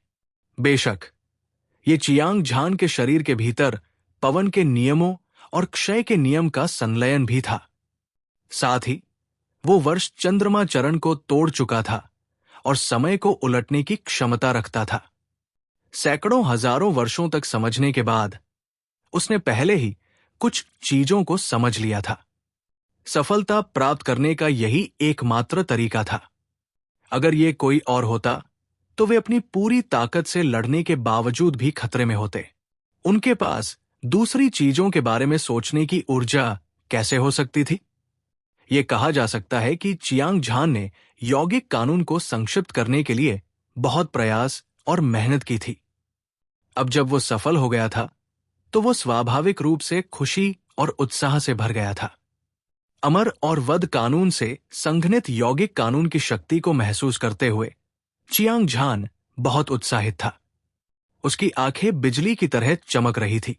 बेशक ये चियांग झान के शरीर के भीतर पवन के नियमों और क्षय के नियम का संलयन भी था। साथ ही वो वर्ष चंद्रमा चरण को तोड़ चुका था और समय को उलटने की क्षमता रखता था। सैकड़ों हजारों वर्षों तक समझने के बाद उसने पहले ही कुछ चीजों को समझ लिया था। सफलता प्राप्त करने का यही एकमात्र तरीका था। अगर ये कोई और होता तो वे अपनी पूरी ताकत से लड़ने के बावजूद भी खतरे में होते। उनके पास दूसरी चीजों के बारे में सोचने की ऊर्जा कैसे हो सकती थी? यह कहा जा सकता है कि चियांग झान ने यौगिक कानून को संक्षिप्त करने के लिए बहुत प्रयास और मेहनत की थी। अब जब वो सफल हो गया था तो वो स्वाभाविक रूप से खुशी और उत्साह से भर गया था। अमर और वध कानून से संघनित यौगिक कानून की शक्ति को महसूस करते हुए चियांग झान बहुत उत्साहित था। उसकी आंखें बिजली की तरह चमक रही थी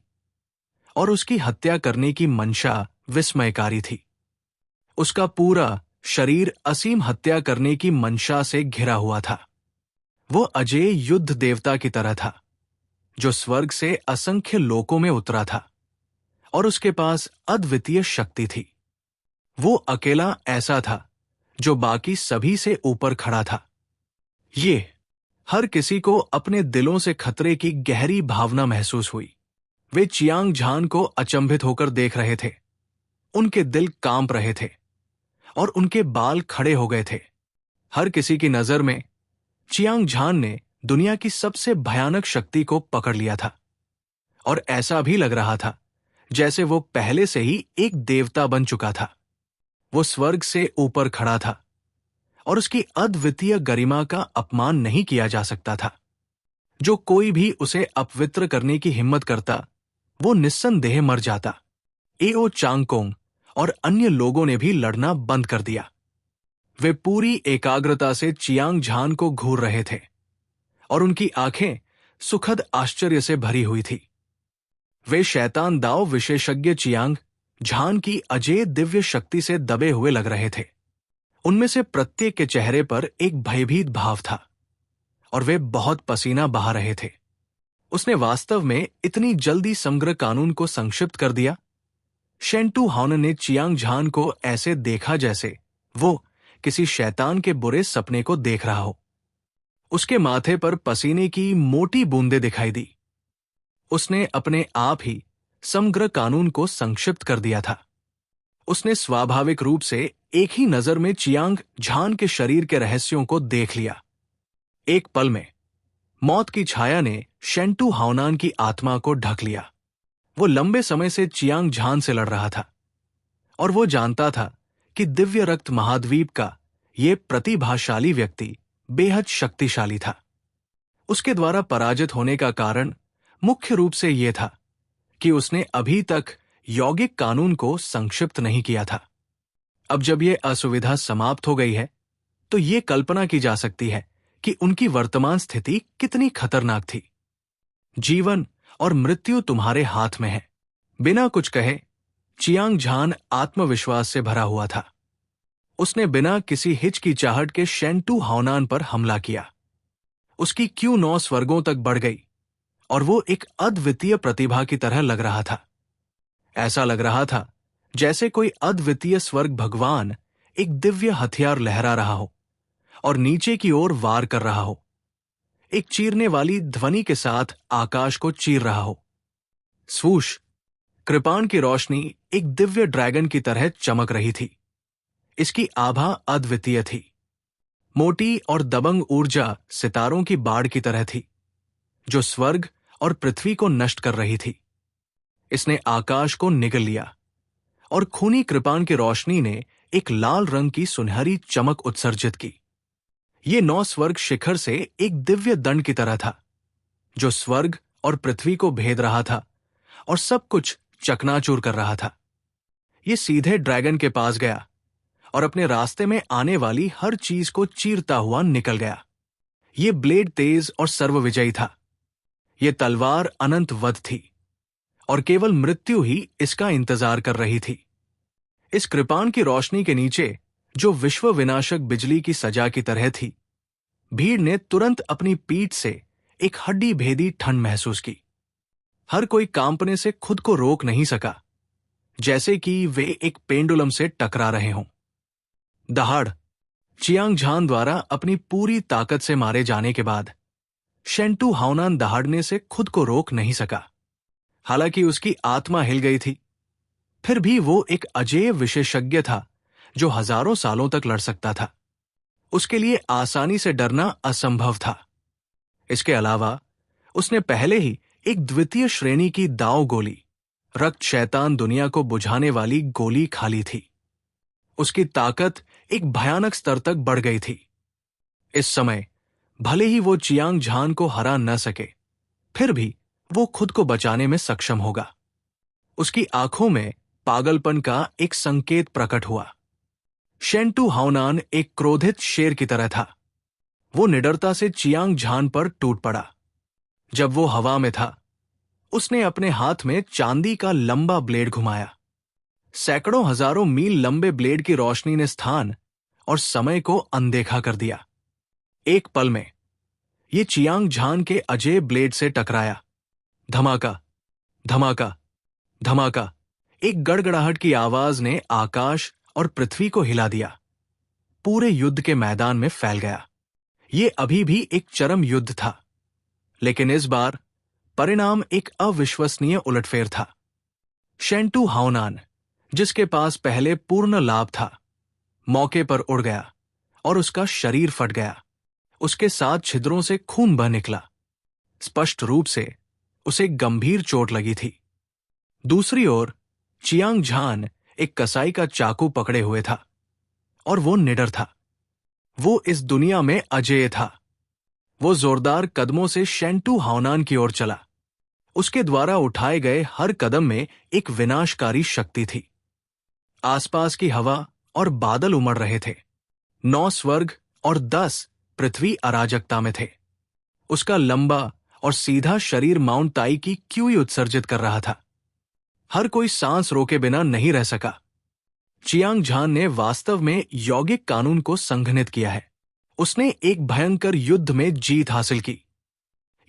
और उसकी हत्या करने की मंशा विस्मयकारी थी। उसका पूरा शरीर असीम हत्या करने की मंशा से घिरा हुआ था। वो अजेय युद्ध देवता की तरह था, जो स्वर्ग से असंख्य लोकों में उतरा था और उसके पास अद्वितीय शक्ति थी। वो अकेला ऐसा था जो बाकी सभी से ऊपर खड़ा था। ये हर किसी को अपने दिलों से खतरे की गहरी भावना महसूस हुई। वे चियांग झान को अचंभित होकर देख रहे थे। उनके दिल कांप रहे थे और उनके बाल खड़े हो गए थे। हर किसी की नजर में चियांग झान ने दुनिया की सबसे भयानक शक्ति को पकड़ लिया था और ऐसा भी लग रहा था जैसे वो पहले से ही एक देवता बन चुका था। वो स्वर्ग से ऊपर खड़ा था और उसकी अद्वितीय गरिमा का अपमान नहीं किया जा सकता था। जो कोई भी उसे अपवित्र करने की हिम्मत करता, वो निस्संदेह मर जाता। एओ चांगकोंग और अन्य लोगों ने भी लड़ना बंद कर दिया। वे पूरी एकाग्रता से चियांग झान को घूर रहे थे और उनकी आंखें सुखद आश्चर्य से भरी हुई थी। वे शैतान दाव विशेषज्ञ चियांग झान की अजेय दिव्य शक्ति से दबे हुए लग रहे थे। उनमें से प्रत्येक के चेहरे पर एक भयभीत भाव था और वे बहुत पसीना बहा रहे थे। उसने वास्तव में इतनी जल्दी समग्र कानून को संक्षिप्त कर दिया। शेंटू हाओनान ने चियांग झान को ऐसे देखा जैसे वो किसी शैतान के बुरे सपने को देख रहा हो। उसके माथे पर पसीने की मोटी बूंदें दिखाई दी। उसने अपने आप ही समग्र कानून को संक्षिप्त कर दिया था। उसने स्वाभाविक रूप से एक ही नजर में चियांग झान के शरीर के रहस्यों को देख लिया। एक पल में मौत की छाया ने शेंटू हाओनान की आत्मा को ढक लिया। वो लंबे समय से चियांग झान से लड़ रहा था और वो जानता था कि दिव्य रक्त महाद्वीप का ये प्रतिभाशाली व्यक्ति बेहद शक्तिशाली था। उसके द्वारा पराजित होने का कारण मुख्य रूप से यह था कि उसने अभी तक यौगिक कानून को संक्षिप्त नहीं किया था। अब जब यह असुविधा समाप्त हो गई है तो ये कल्पना की जा सकती है कि उनकी वर्तमान स्थिति कितनी खतरनाक थी। जीवन और मृत्यु तुम्हारे हाथ में है। बिना कुछ कहे चियांग झान आत्मविश्वास से भरा हुआ था। उसने बिना किसी हिचकिचाहट के शेंटू हाओनान पर हमला किया। उसकी क्यू 9 स्वर्गों तक बढ़ गई और वो एक अद्वितीय प्रतिभा की तरह लग रहा था। ऐसा लग रहा था जैसे कोई अद्वितीय स्वर्ग भगवान एक दिव्य हथियार लहरा रहा हो और नीचे की ओर वार कर रहा हो, एक चीरने वाली ध्वनि के साथ आकाश को चीर रहा हो। स्वूश! कृपाण की रोशनी एक दिव्य ड्रैगन की तरह चमक रही थी। इसकी आभा अद्वितीय थी। मोटी और दबंग ऊर्जा सितारों की बाढ़ की तरह थी, जो स्वर्ग और पृथ्वी को नष्ट कर रही थी। इसने आकाश को निगल लिया और खूनी कृपाण की रोशनी ने एक लाल रंग की सुनहरी चमक उत्सर्जित की। ये 9 स्वर्ग शिखर से एक दिव्य दंड की तरह था, जो स्वर्ग और पृथ्वी को भेद रहा था और सब कुछ चकनाचूर कर रहा था। ये सीधे ड्रैगन के पास गया और अपने रास्ते में आने वाली हर चीज को चीरता हुआ निकल गया। ये ब्लेड तेज और सर्वविजयी था। ये तलवार अनंत वध थी और केवल मृत्यु ही इसका इंतजार कर रही थी। इस कृपाण की रोशनी के नीचे, जो विश्व विनाशक बिजली की सजा की तरह थी, भीड़ ने तुरंत अपनी पीठ से एक हड्डी भेदी ठंड महसूस की। हर कोई कांपने से खुद को रोक नहीं सका, जैसे कि वे एक पेंडुलम से टकरा रहे हों। दहाड़ चियांग झान द्वारा अपनी पूरी ताकत से मारे जाने के बाद शेंटू हाओनान दहाड़ने से खुद को रोक नहीं सका। हालांकि उसकी आत्मा हिल गई थी, फिर भी वो एक अजेय विशेषज्ञ था जो हजारों सालों तक लड़ सकता था। उसके लिए आसानी से डरना असंभव था। इसके अलावा उसने पहले ही एक द्वितीय श्रेणी की दाव गोली, रक्त शैतान दुनिया को बुझाने वाली गोली खा ली थी। उसकी ताकत एक भयानक स्तर तक बढ़ गई थी। इस समय भले ही वो चियांग झान को हरा न सके, फिर भी वो खुद को बचाने में सक्षम होगा। उसकी आंखों में पागलपन का एक संकेत प्रकट हुआ। शेंटू हाओनान एक क्रोधित शेर की तरह था। वो निडरता से चियांग झान पर टूट पड़ा। जब वो हवा में था, उसने अपने हाथ में चांदी का लंबा ब्लेड घुमाया। सैकड़ों हजारों मील लंबे ब्लेड की रोशनी ने स्थान और समय को अनदेखा कर दिया। एक पल में ये चियांग झान के अजेय ब्लेड से टकराया। धमाका, धमाका, धमाका। एक गड़गड़ाहट की आवाज ने आकाश और पृथ्वी को हिला दिया। पूरे युद्ध के मैदान में फैल गया। ये अभी भी एक चरम युद्ध था, लेकिन इस बार परिणाम एक अविश्वसनीय उलटफेर था। शेंटू हाओनान, जिसके पास पहले पूर्ण लाभ था, मौके पर उड़ गया और उसका शरीर फट गया। उसके 7 छिद्रों से खून बह निकला। स्पष्ट रूप से उसे गंभीर चोट लगी थी। दूसरी ओर चियांग झान एक कसाई का चाकू पकड़े हुए था और वो निडर था। वो इस दुनिया में अजेय था। वो जोरदार कदमों से शेंटू हाओनान की ओर चला। उसके द्वारा उठाए गए हर कदम में एक विनाशकारी शक्ति थी। आसपास की हवा और बादल उमड़ रहे थे। 9 स्वर्ग और 10 पृथ्वी अराजकता में थे। उसका लंबा और सीधा शरीर माउंट ताई की क्यूई उत्सर्जित कर रहा था। हर कोई सांस रोके बिना नहीं रह सका। चियांग झान ने वास्तव में यौगिक कानून को संघनित किया है। उसने एक भयंकर युद्ध में जीत हासिल की।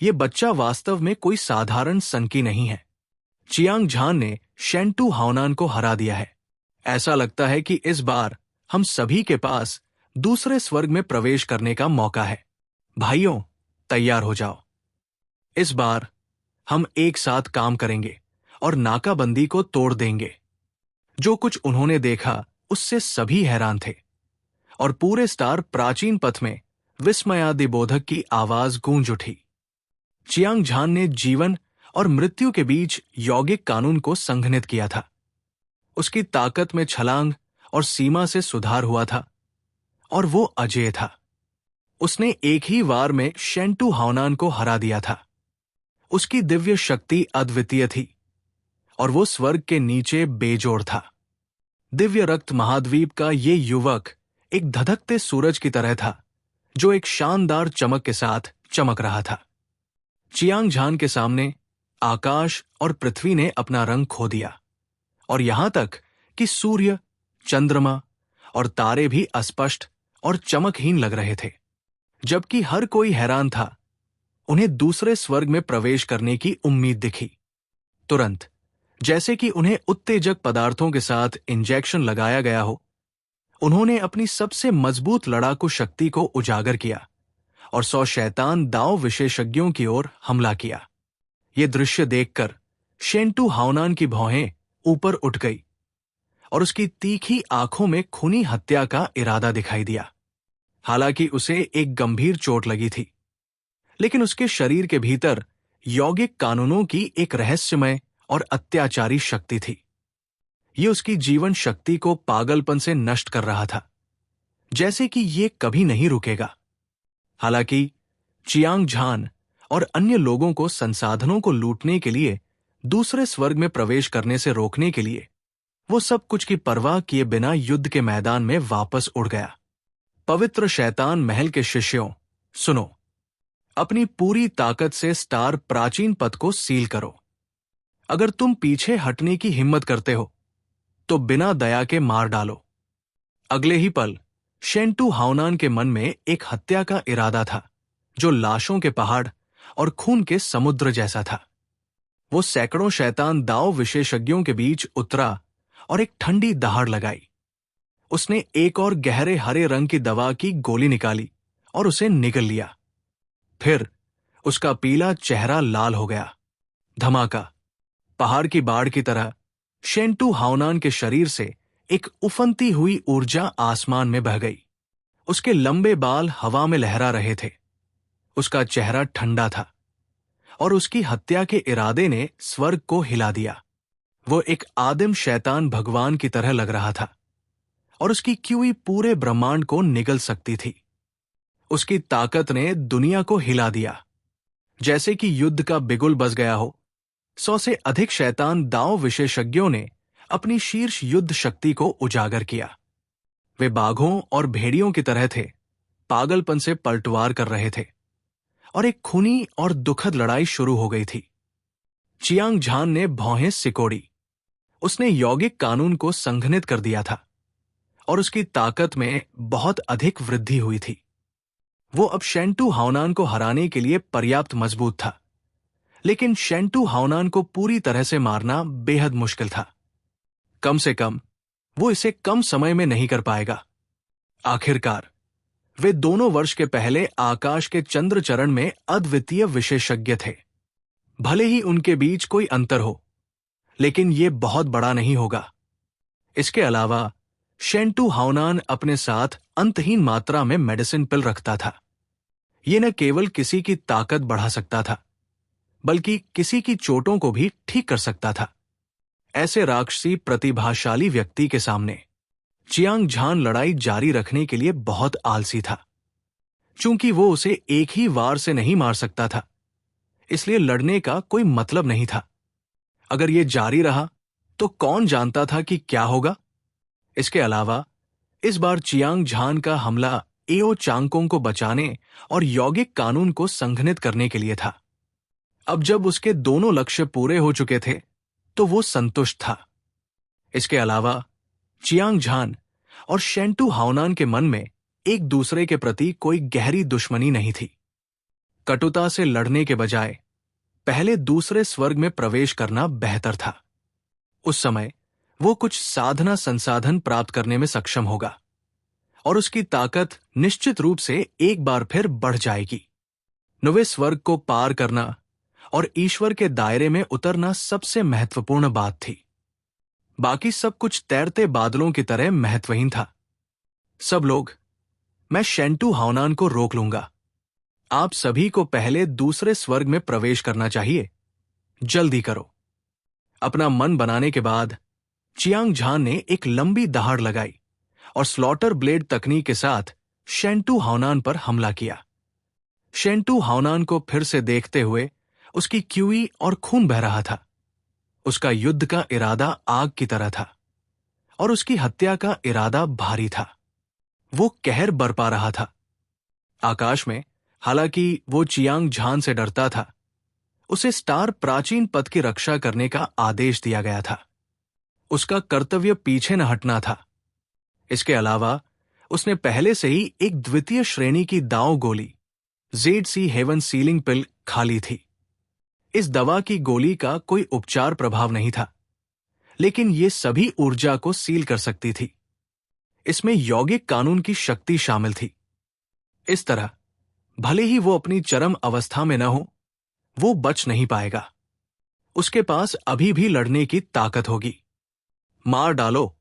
ये बच्चा वास्तव में कोई साधारण सनकी नहीं है। चियांग झान ने शेंटू हाओनान को हरा दिया है। ऐसा लगता है कि इस बार हम सभी के पास दूसरे स्वर्ग में प्रवेश करने का मौका है। भाइयों, तैयार हो जाओ। इस बार हम एक साथ काम करेंगे और नाकाबंदी को तोड़ देंगे। जो कुछ उन्होंने देखा उससे सभी हैरान थे और पूरे स्टार प्राचीन पथ में विस्मयादिबोधक की आवाज गूंज उठी। चियांग झान ने जीवन और मृत्यु के बीच यौगिक कानून को संघनित किया था। उसकी ताकत में छलांग और सीमा से सुधार हुआ था और वो अजेय था। उसने एक ही वार में शेंटू हाओनान को हरा दिया था। उसकी दिव्य शक्ति अद्वितीय थी और वो स्वर्ग के नीचे बेजोड़ था। दिव्य रक्त महाद्वीप का ये युवक एक धधकते सूरज की तरह था, जो एक शानदार चमक के साथ चमक रहा था। चियांग झान के सामने आकाश और पृथ्वी ने अपना रंग खो दिया और यहां तक कि सूर्य, चंद्रमा और तारे भी अस्पष्ट और चमकहीन लग रहे थे। जबकि हर कोई हैरान था, उन्हें दूसरे स्वर्ग में प्रवेश करने की उम्मीद दिखी। तुरंत, जैसे कि उन्हें उत्तेजक पदार्थों के साथ इंजेक्शन लगाया गया हो, उन्होंने अपनी सबसे मजबूत लड़ाकू शक्ति को उजागर किया और 100 शैतान दाव विशेषज्ञों की ओर हमला किया। ये दृश्य देखकर शेंटू हाओनान की भौहें ऊपर उठ गई और उसकी तीखी आंखों में खूनी हत्या का इरादा दिखाई दिया। हालांकि उसे एक गंभीर चोट लगी थी, लेकिन उसके शरीर के भीतर यौगिक कानूनों की एक रहस्यमय और अत्याचारी शक्ति थी। ये उसकी जीवन शक्ति को पागलपन से नष्ट कर रहा था, जैसे कि ये कभी नहीं रुकेगा। हालांकि चियांग झान और अन्य लोगों को संसाधनों को लूटने के लिए दूसरे स्वर्ग में प्रवेश करने से रोकने के लिए वो सब कुछ की परवाह किए बिना युद्ध के मैदान में वापस उड़ गया। पवित्र शैतान महल के शिष्यों, सुनो, अपनी पूरी ताकत से स्टार प्राचीन पथ को सील करो। अगर तुम पीछे हटने की हिम्मत करते हो तो बिना दया के मार डालो। अगले ही पल शेंटू हाओनान के मन में एक हत्या का इरादा था, जो लाशों के पहाड़ और खून के समुद्र जैसा था। वो सैकड़ों शैतान दाव विशेषज्ञों के बीच उतरा और एक ठंडी दहाड़ लगाई। उसने एक और गहरे हरे रंग की दवा की गोली निकाली और उसे निगल लिया। फिर उसका पीला चेहरा लाल हो गया। धमाका! पहाड़ की बाढ़ की तरह शेंटू हाओनान के शरीर से एक उफनती हुई ऊर्जा आसमान में बह गई। उसके लंबे बाल हवा में लहरा रहे थे। उसका चेहरा ठंडा था और उसकी हत्या के इरादे ने स्वर्ग को हिला दिया। वो एक आदिम शैतान भगवान की तरह लग रहा था और उसकी क्यूई पूरे ब्रह्मांड को निगल सकती थी। उसकी ताकत ने दुनिया को हिला दिया। जैसे कि युद्ध का बिगुल बज गया हो, 100 से अधिक शैतान दाव विशेषज्ञों ने अपनी शीर्ष युद्ध शक्ति को उजागर किया। वे बाघों और भेड़ियों की तरह थे, पागलपन से पलटवार कर रहे थे और एक खूनी और दुखद लड़ाई शुरू हो गई थी। चियांग झान ने भौहें सिकोड़ी। उसने यौगिक कानून को संघनित कर दिया था और उसकी ताकत में बहुत अधिक वृद्धि हुई थी। वो अब शेंटू हाओनान को हराने के लिए पर्याप्त मजबूत था, लेकिन शेंटू हाओनान को पूरी तरह से मारना बेहद मुश्किल था। कम से कम वो इसे कम समय में नहीं कर पाएगा। आखिरकार वे 2 वर्ष के पहले आकाश के चंद्रचरण में अद्वितीय विशेषज्ञ थे। भले ही उनके बीच कोई अंतर हो, लेकिन ये बहुत बड़ा नहीं होगा। इसके अलावा शेंटू हाओनान अपने साथ अंतहीन मात्रा में मेडिसिन पिल रखता था। ये न केवल किसी की ताकत बढ़ा सकता था, बल्कि किसी की चोटों को भी ठीक कर सकता था। ऐसे राक्षसी प्रतिभाशाली व्यक्ति के सामने चियांग झान लड़ाई जारी रखने के लिए बहुत आलसी था। चूंकि वो उसे एक ही वार से नहीं मार सकता था, इसलिए लड़ने का कोई मतलब नहीं था। अगर ये जारी रहा तो कौन जानता था कि क्या होगा। इसके अलावा इस बार चियांग झान का हमला एओ चांगकोंग को बचाने और यौगिक कानून को संघनित करने के लिए था। अब जब उसके दोनों लक्ष्य पूरे हो चुके थे तो वो संतुष्ट था। इसके अलावा चियांग झान और शेंटू हाओनान के मन में एक दूसरे के प्रति कोई गहरी दुश्मनी नहीं थी। कटुता से लड़ने के बजाय पहले दूसरे स्वर्ग में प्रवेश करना बेहतर था। उस समय वो कुछ साधना संसाधन प्राप्त करने में सक्षम होगा और उसकी ताकत निश्चित रूप से एक बार फिर बढ़ जाएगी। नवे स्वर्ग को पार करना और ईश्वर के दायरे में उतरना सबसे महत्वपूर्ण बात थी। बाकी सब कुछ तैरते बादलों की तरह महत्वहीन था। सब लोग, मैं शेंटू हाओनान को रोक लूंगा। आप सभी को पहले दूसरे स्वर्ग में प्रवेश करना चाहिए। जल्दी करो। अपना मन बनाने के बाद चियांग झान ने एक लंबी दहाड़ लगाई और स्लॉटर ब्लेड तकनीक के साथ शेंटू हाओनान पर हमला किया। शेंटू हाओनान को फिर से देखते हुए उसकी क्यूई और खून बह रहा था। उसका युद्ध का इरादा आग की तरह था और उसकी हत्या का इरादा भारी था। वो कहर बरपा रहा था। आकाश में, हालांकि वो चियांग झान से डरता था, उसे स्टार प्राचीन पथ की रक्षा करने का आदेश दिया गया था। उसका कर्तव्य पीछे न हटना था। इसके अलावा उसने पहले से ही एक द्वितीय श्रेणी की दांव गोली ZC हेवन सीलिंग पिल खा ली थी। इस दवा की गोली का कोई उपचार प्रभाव नहीं था, लेकिन ये सभी ऊर्जा को सील कर सकती थी। इसमें यौगिक कानून की शक्ति शामिल थी। इस तरह भले ही वो अपनी चरम अवस्था में न हो, वो बच नहीं पाएगा। उसके पास अभी भी लड़ने की ताकत होगी। मार डालो।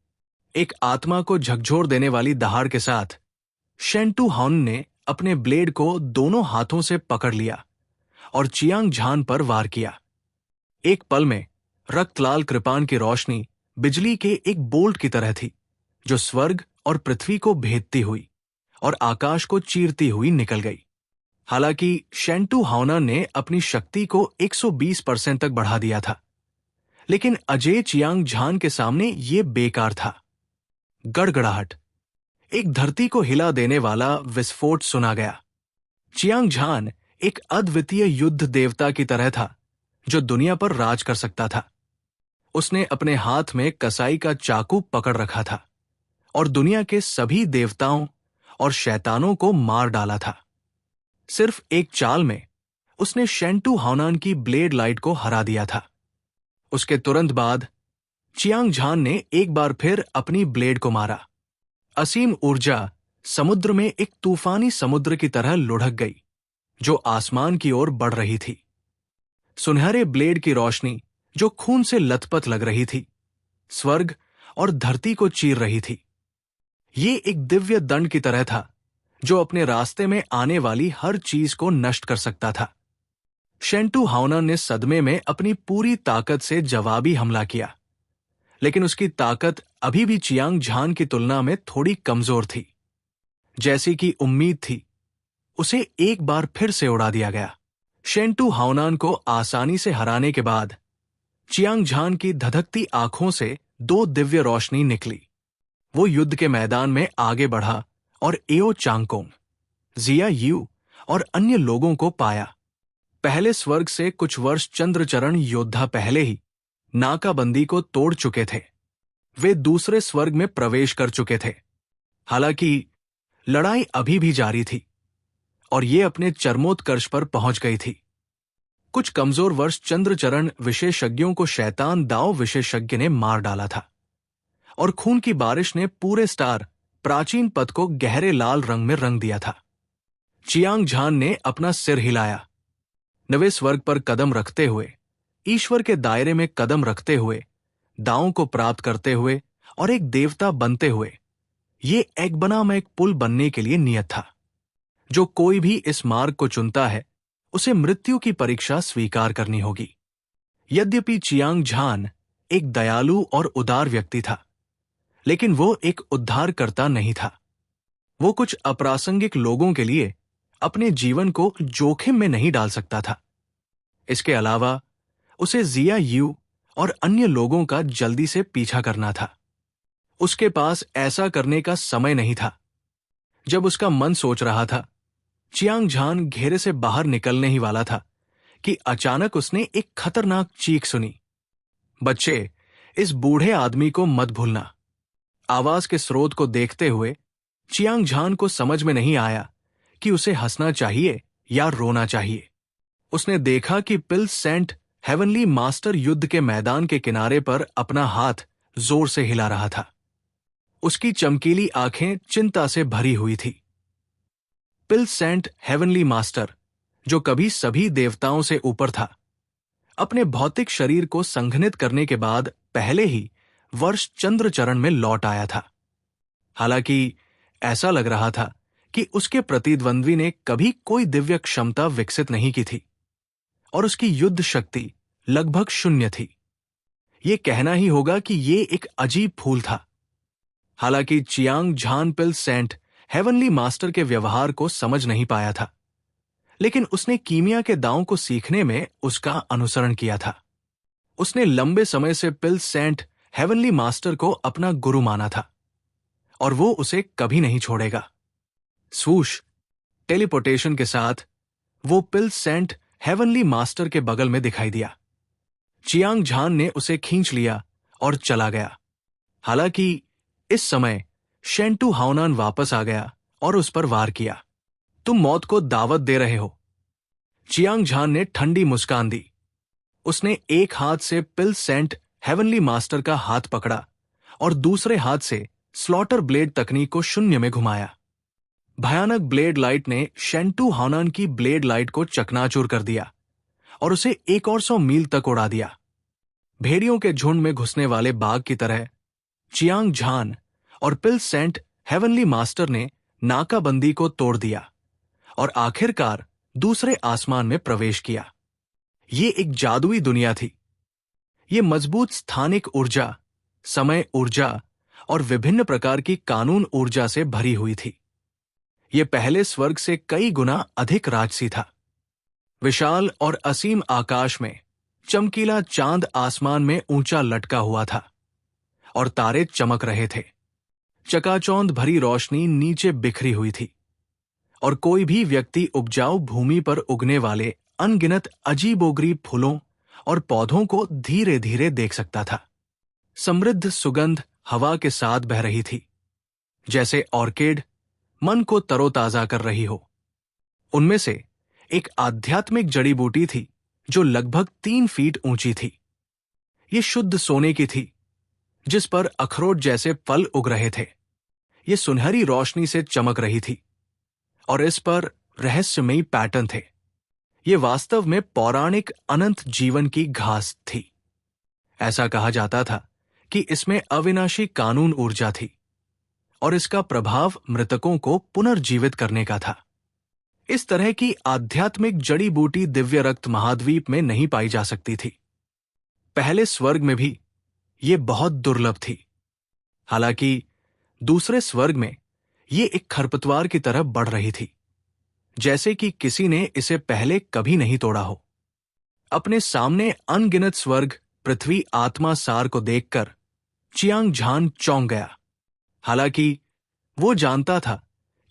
एक आत्मा को झकझोर देने वाली दहाड़ के साथ शेंटू हाओनान ने अपने ब्लेड को दोनों हाथों से पकड़ लिया और चियांग झान पर वार किया। एक पल में रक्तलाल कृपाण की रोशनी बिजली के एक बोल्ट की तरह थी, जो स्वर्ग और पृथ्वी को भेदती हुई और आकाश को चीरती हुई निकल गई। हालांकि शेंटू हाओनान ने अपनी शक्ति को 120% तक बढ़ा दिया था, लेकिन अजय चियांग झान के सामने ये बेकार था। गड़गड़ाहट, एक धरती को हिला देने वाला विस्फोट सुना गया। चियांग झान एक अद्वितीय युद्ध देवता की तरह था, जो दुनिया पर राज कर सकता था। उसने अपने हाथ में कसाई का चाकू पकड़ रखा था और दुनिया के सभी देवताओं और शैतानों को मार डाला था। सिर्फ एक चाल में उसने शेंटू हाओनान की ब्लेड लाइट को हरा दिया था। उसके तुरंत बाद चियांग झान ने एक बार फिर अपनी ब्लेड को मारा। असीम ऊर्जा समुद्र में एक तूफानी समुद्र की तरह लुढ़क गई, जो आसमान की ओर बढ़ रही थी। सुनहरे ब्लेड की रोशनी, जो खून से लथपथ लग रही थी, स्वर्ग और धरती को चीर रही थी। ये एक दिव्य दंड की तरह था, जो अपने रास्ते में आने वाली हर चीज को नष्ट कर सकता था। शेंटू हाओनान ने सदमे में अपनी पूरी ताकत से जवाबी हमला किया, लेकिन उसकी ताकत अभी भी चियांग झान की तुलना में थोड़ी कमजोर थी। जैसी कि उम्मीद थी, उसे एक बार फिर से उड़ा दिया गया। शेंटू हाओनान को आसानी से हराने के बाद चियांग झान की धधकती आंखों से दो दिव्य रोशनी निकली। वो युद्ध के मैदान में आगे बढ़ा और एओ चांगकोंग, जिया यू और अन्य लोगों को पाया। पहले स्वर्ग से कुछ वर्ष चंद्रचरण योद्धा पहले ही नाकाबंदी को तोड़ चुके थे। वे दूसरे स्वर्ग में प्रवेश कर चुके थे। हालांकि लड़ाई अभी भी जारी थी और ये अपने चरमोत्कर्ष पर पहुंच गई थी। कुछ कमजोर वर्ष चंद्रचरण विशेषज्ञों को शैतान दाव विशेषज्ञ ने मार डाला था और खून की बारिश ने पूरे स्टार प्राचीन पथ को गहरे लाल रंग में रंग दिया था। चियांग झान ने अपना सिर हिलाया। नवे स्वर्ग पर कदम रखते हुए, ईश्वर के दायरे में कदम रखते हुए, दावों को प्राप्त करते हुए और एक देवता बनते हुए, ये एगबनाम एक पुल बनने के लिए नियत था। जो कोई भी इस मार्ग को चुनता है, उसे मृत्यु की परीक्षा स्वीकार करनी होगी। यद्यपि चियांग झान एक दयालु और उदार व्यक्ति था, लेकिन वो एक उद्धारकर्ता नहीं था। वो कुछ अप्रासंगिक लोगों के लिए अपने जीवन को जोखिम में नहीं डाल सकता था। इसके अलावा उसे जिया यू और अन्य लोगों का जल्दी से पीछा करना था। उसके पास ऐसा करने का समय नहीं था। जब उसका मन सोच रहा था, चियांग झान घेरे से बाहर निकलने ही वाला था कि अचानक उसने एक खतरनाक चीख सुनी। बच्चे, इस बूढ़े आदमी को मत भूलना। आवाज के स्रोत को देखते हुए चियांग झान को समझ में नहीं आया कि उसे हंसना चाहिए या रोना चाहिए। उसने देखा कि पिल सेंट हेवनली मास्टर युद्ध के मैदान के किनारे पर अपना हाथ जोर से हिला रहा था। उसकी चमकीली आंखें चिंता से भरी हुई थी। पिल सेंट हेवनली मास्टर, जो कभी सभी देवताओं से ऊपर था, अपने भौतिक शरीर को संघनित करने के बाद पहले ही वर्ष चंद्रचरण में लौट आया था। हालांकि ऐसा लग रहा था कि उसके प्रतिद्वंद्वी ने कभी कोई दिव्य क्षमता विकसित नहीं की थी और उसकी युद्ध शक्ति लगभग शून्य थी। ये कहना ही होगा कि ये एक अजीब फूल था। हालांकि चियांग झान पिल सेंट हेवनली मास्टर के व्यवहार को समझ नहीं पाया था, लेकिन उसने कीमिया के दांवों को सीखने में उसका अनुसरण किया था। उसने लंबे समय से पिल सेंट हेवनली मास्टर को अपना गुरु माना था और वो उसे कभी नहीं छोड़ेगा। स्वूश, टेलीपोर्टेशन के साथ वो पिल सेंट हेवनली मास्टर के बगल में दिखाई दिया। चियांग झान ने उसे खींच लिया और चला गया। हालांकि इस समय शेंटू हाओनान वापस आ गया और उस पर वार किया। तुम मौत को दावत दे रहे हो। चियांग झान ने ठंडी मुस्कान दी। उसने एक हाथ से पिल सेंट हेवनली मास्टर का हाथ पकड़ा और दूसरे हाथ से स्लॉटर ब्लेड तकनीक को शून्य में घुमाया। भयानक ब्लेड लाइट ने शेंटू हाओनान की ब्लेड लाइट को चकनाचूर कर दिया और उसे एक और 100 मील तक उड़ा दिया। भेड़ियों के झुंड में घुसने वाले बाघ की तरह चियांग झान और पिल सेंट हेवनली मास्टर ने नाकाबंदी को तोड़ दिया और आखिरकार दूसरे आसमान में प्रवेश किया। ये एक जादुई दुनिया थी। ये मजबूत स्थानिक ऊर्जा समय ऊर्जा और विभिन्न प्रकार की कानून ऊर्जा से भरी हुई थी। ये पहले स्वर्ग से कई गुना अधिक राजसी था। विशाल और असीम आकाश में चमकीला चांद आसमान में ऊंचा लटका हुआ था और तारे चमक रहे थे। चकाचौंध भरी रोशनी नीचे बिखरी हुई थी और कोई भी व्यक्ति उपजाऊ भूमि पर उगने वाले अनगिनत अजीबोगरीब फूलों और पौधों को धीरे धीरे देख सकता था। समृद्ध सुगंध हवा के साथ बह रही थी, जैसे ऑर्किड मन को तरोताजा कर रही हो। उनमें से एक आध्यात्मिक जड़ी बूटी थी जो लगभग 3 फीट ऊंची थी। ये शुद्ध सोने की थी, जिस पर अखरोट जैसे फल उग रहे थे। ये सुनहरी रोशनी से चमक रही थी और इस पर रहस्यमयी पैटर्न थे। ये वास्तव में पौराणिक अनंत जीवन की घास थी। ऐसा कहा जाता था कि इसमें अविनाशी कानून ऊर्जा थी और इसका प्रभाव मृतकों को पुनर्जीवित करने का था। इस तरह की आध्यात्मिक जड़ी बूटी दिव्य रक्त महाद्वीप में नहीं पाई जा सकती थी। पहले स्वर्ग में भी ये बहुत दुर्लभ थी। हालांकि दूसरे स्वर्ग में ये एक खरपतवार की तरह बढ़ रही थी, जैसे कि किसी ने इसे पहले कभी नहीं तोड़ा हो। अपने सामने अनगिनत स्वर्ग पृथ्वी आत्मा सार को देखकर चियांग झान चौंक गया। हालांकि वो जानता था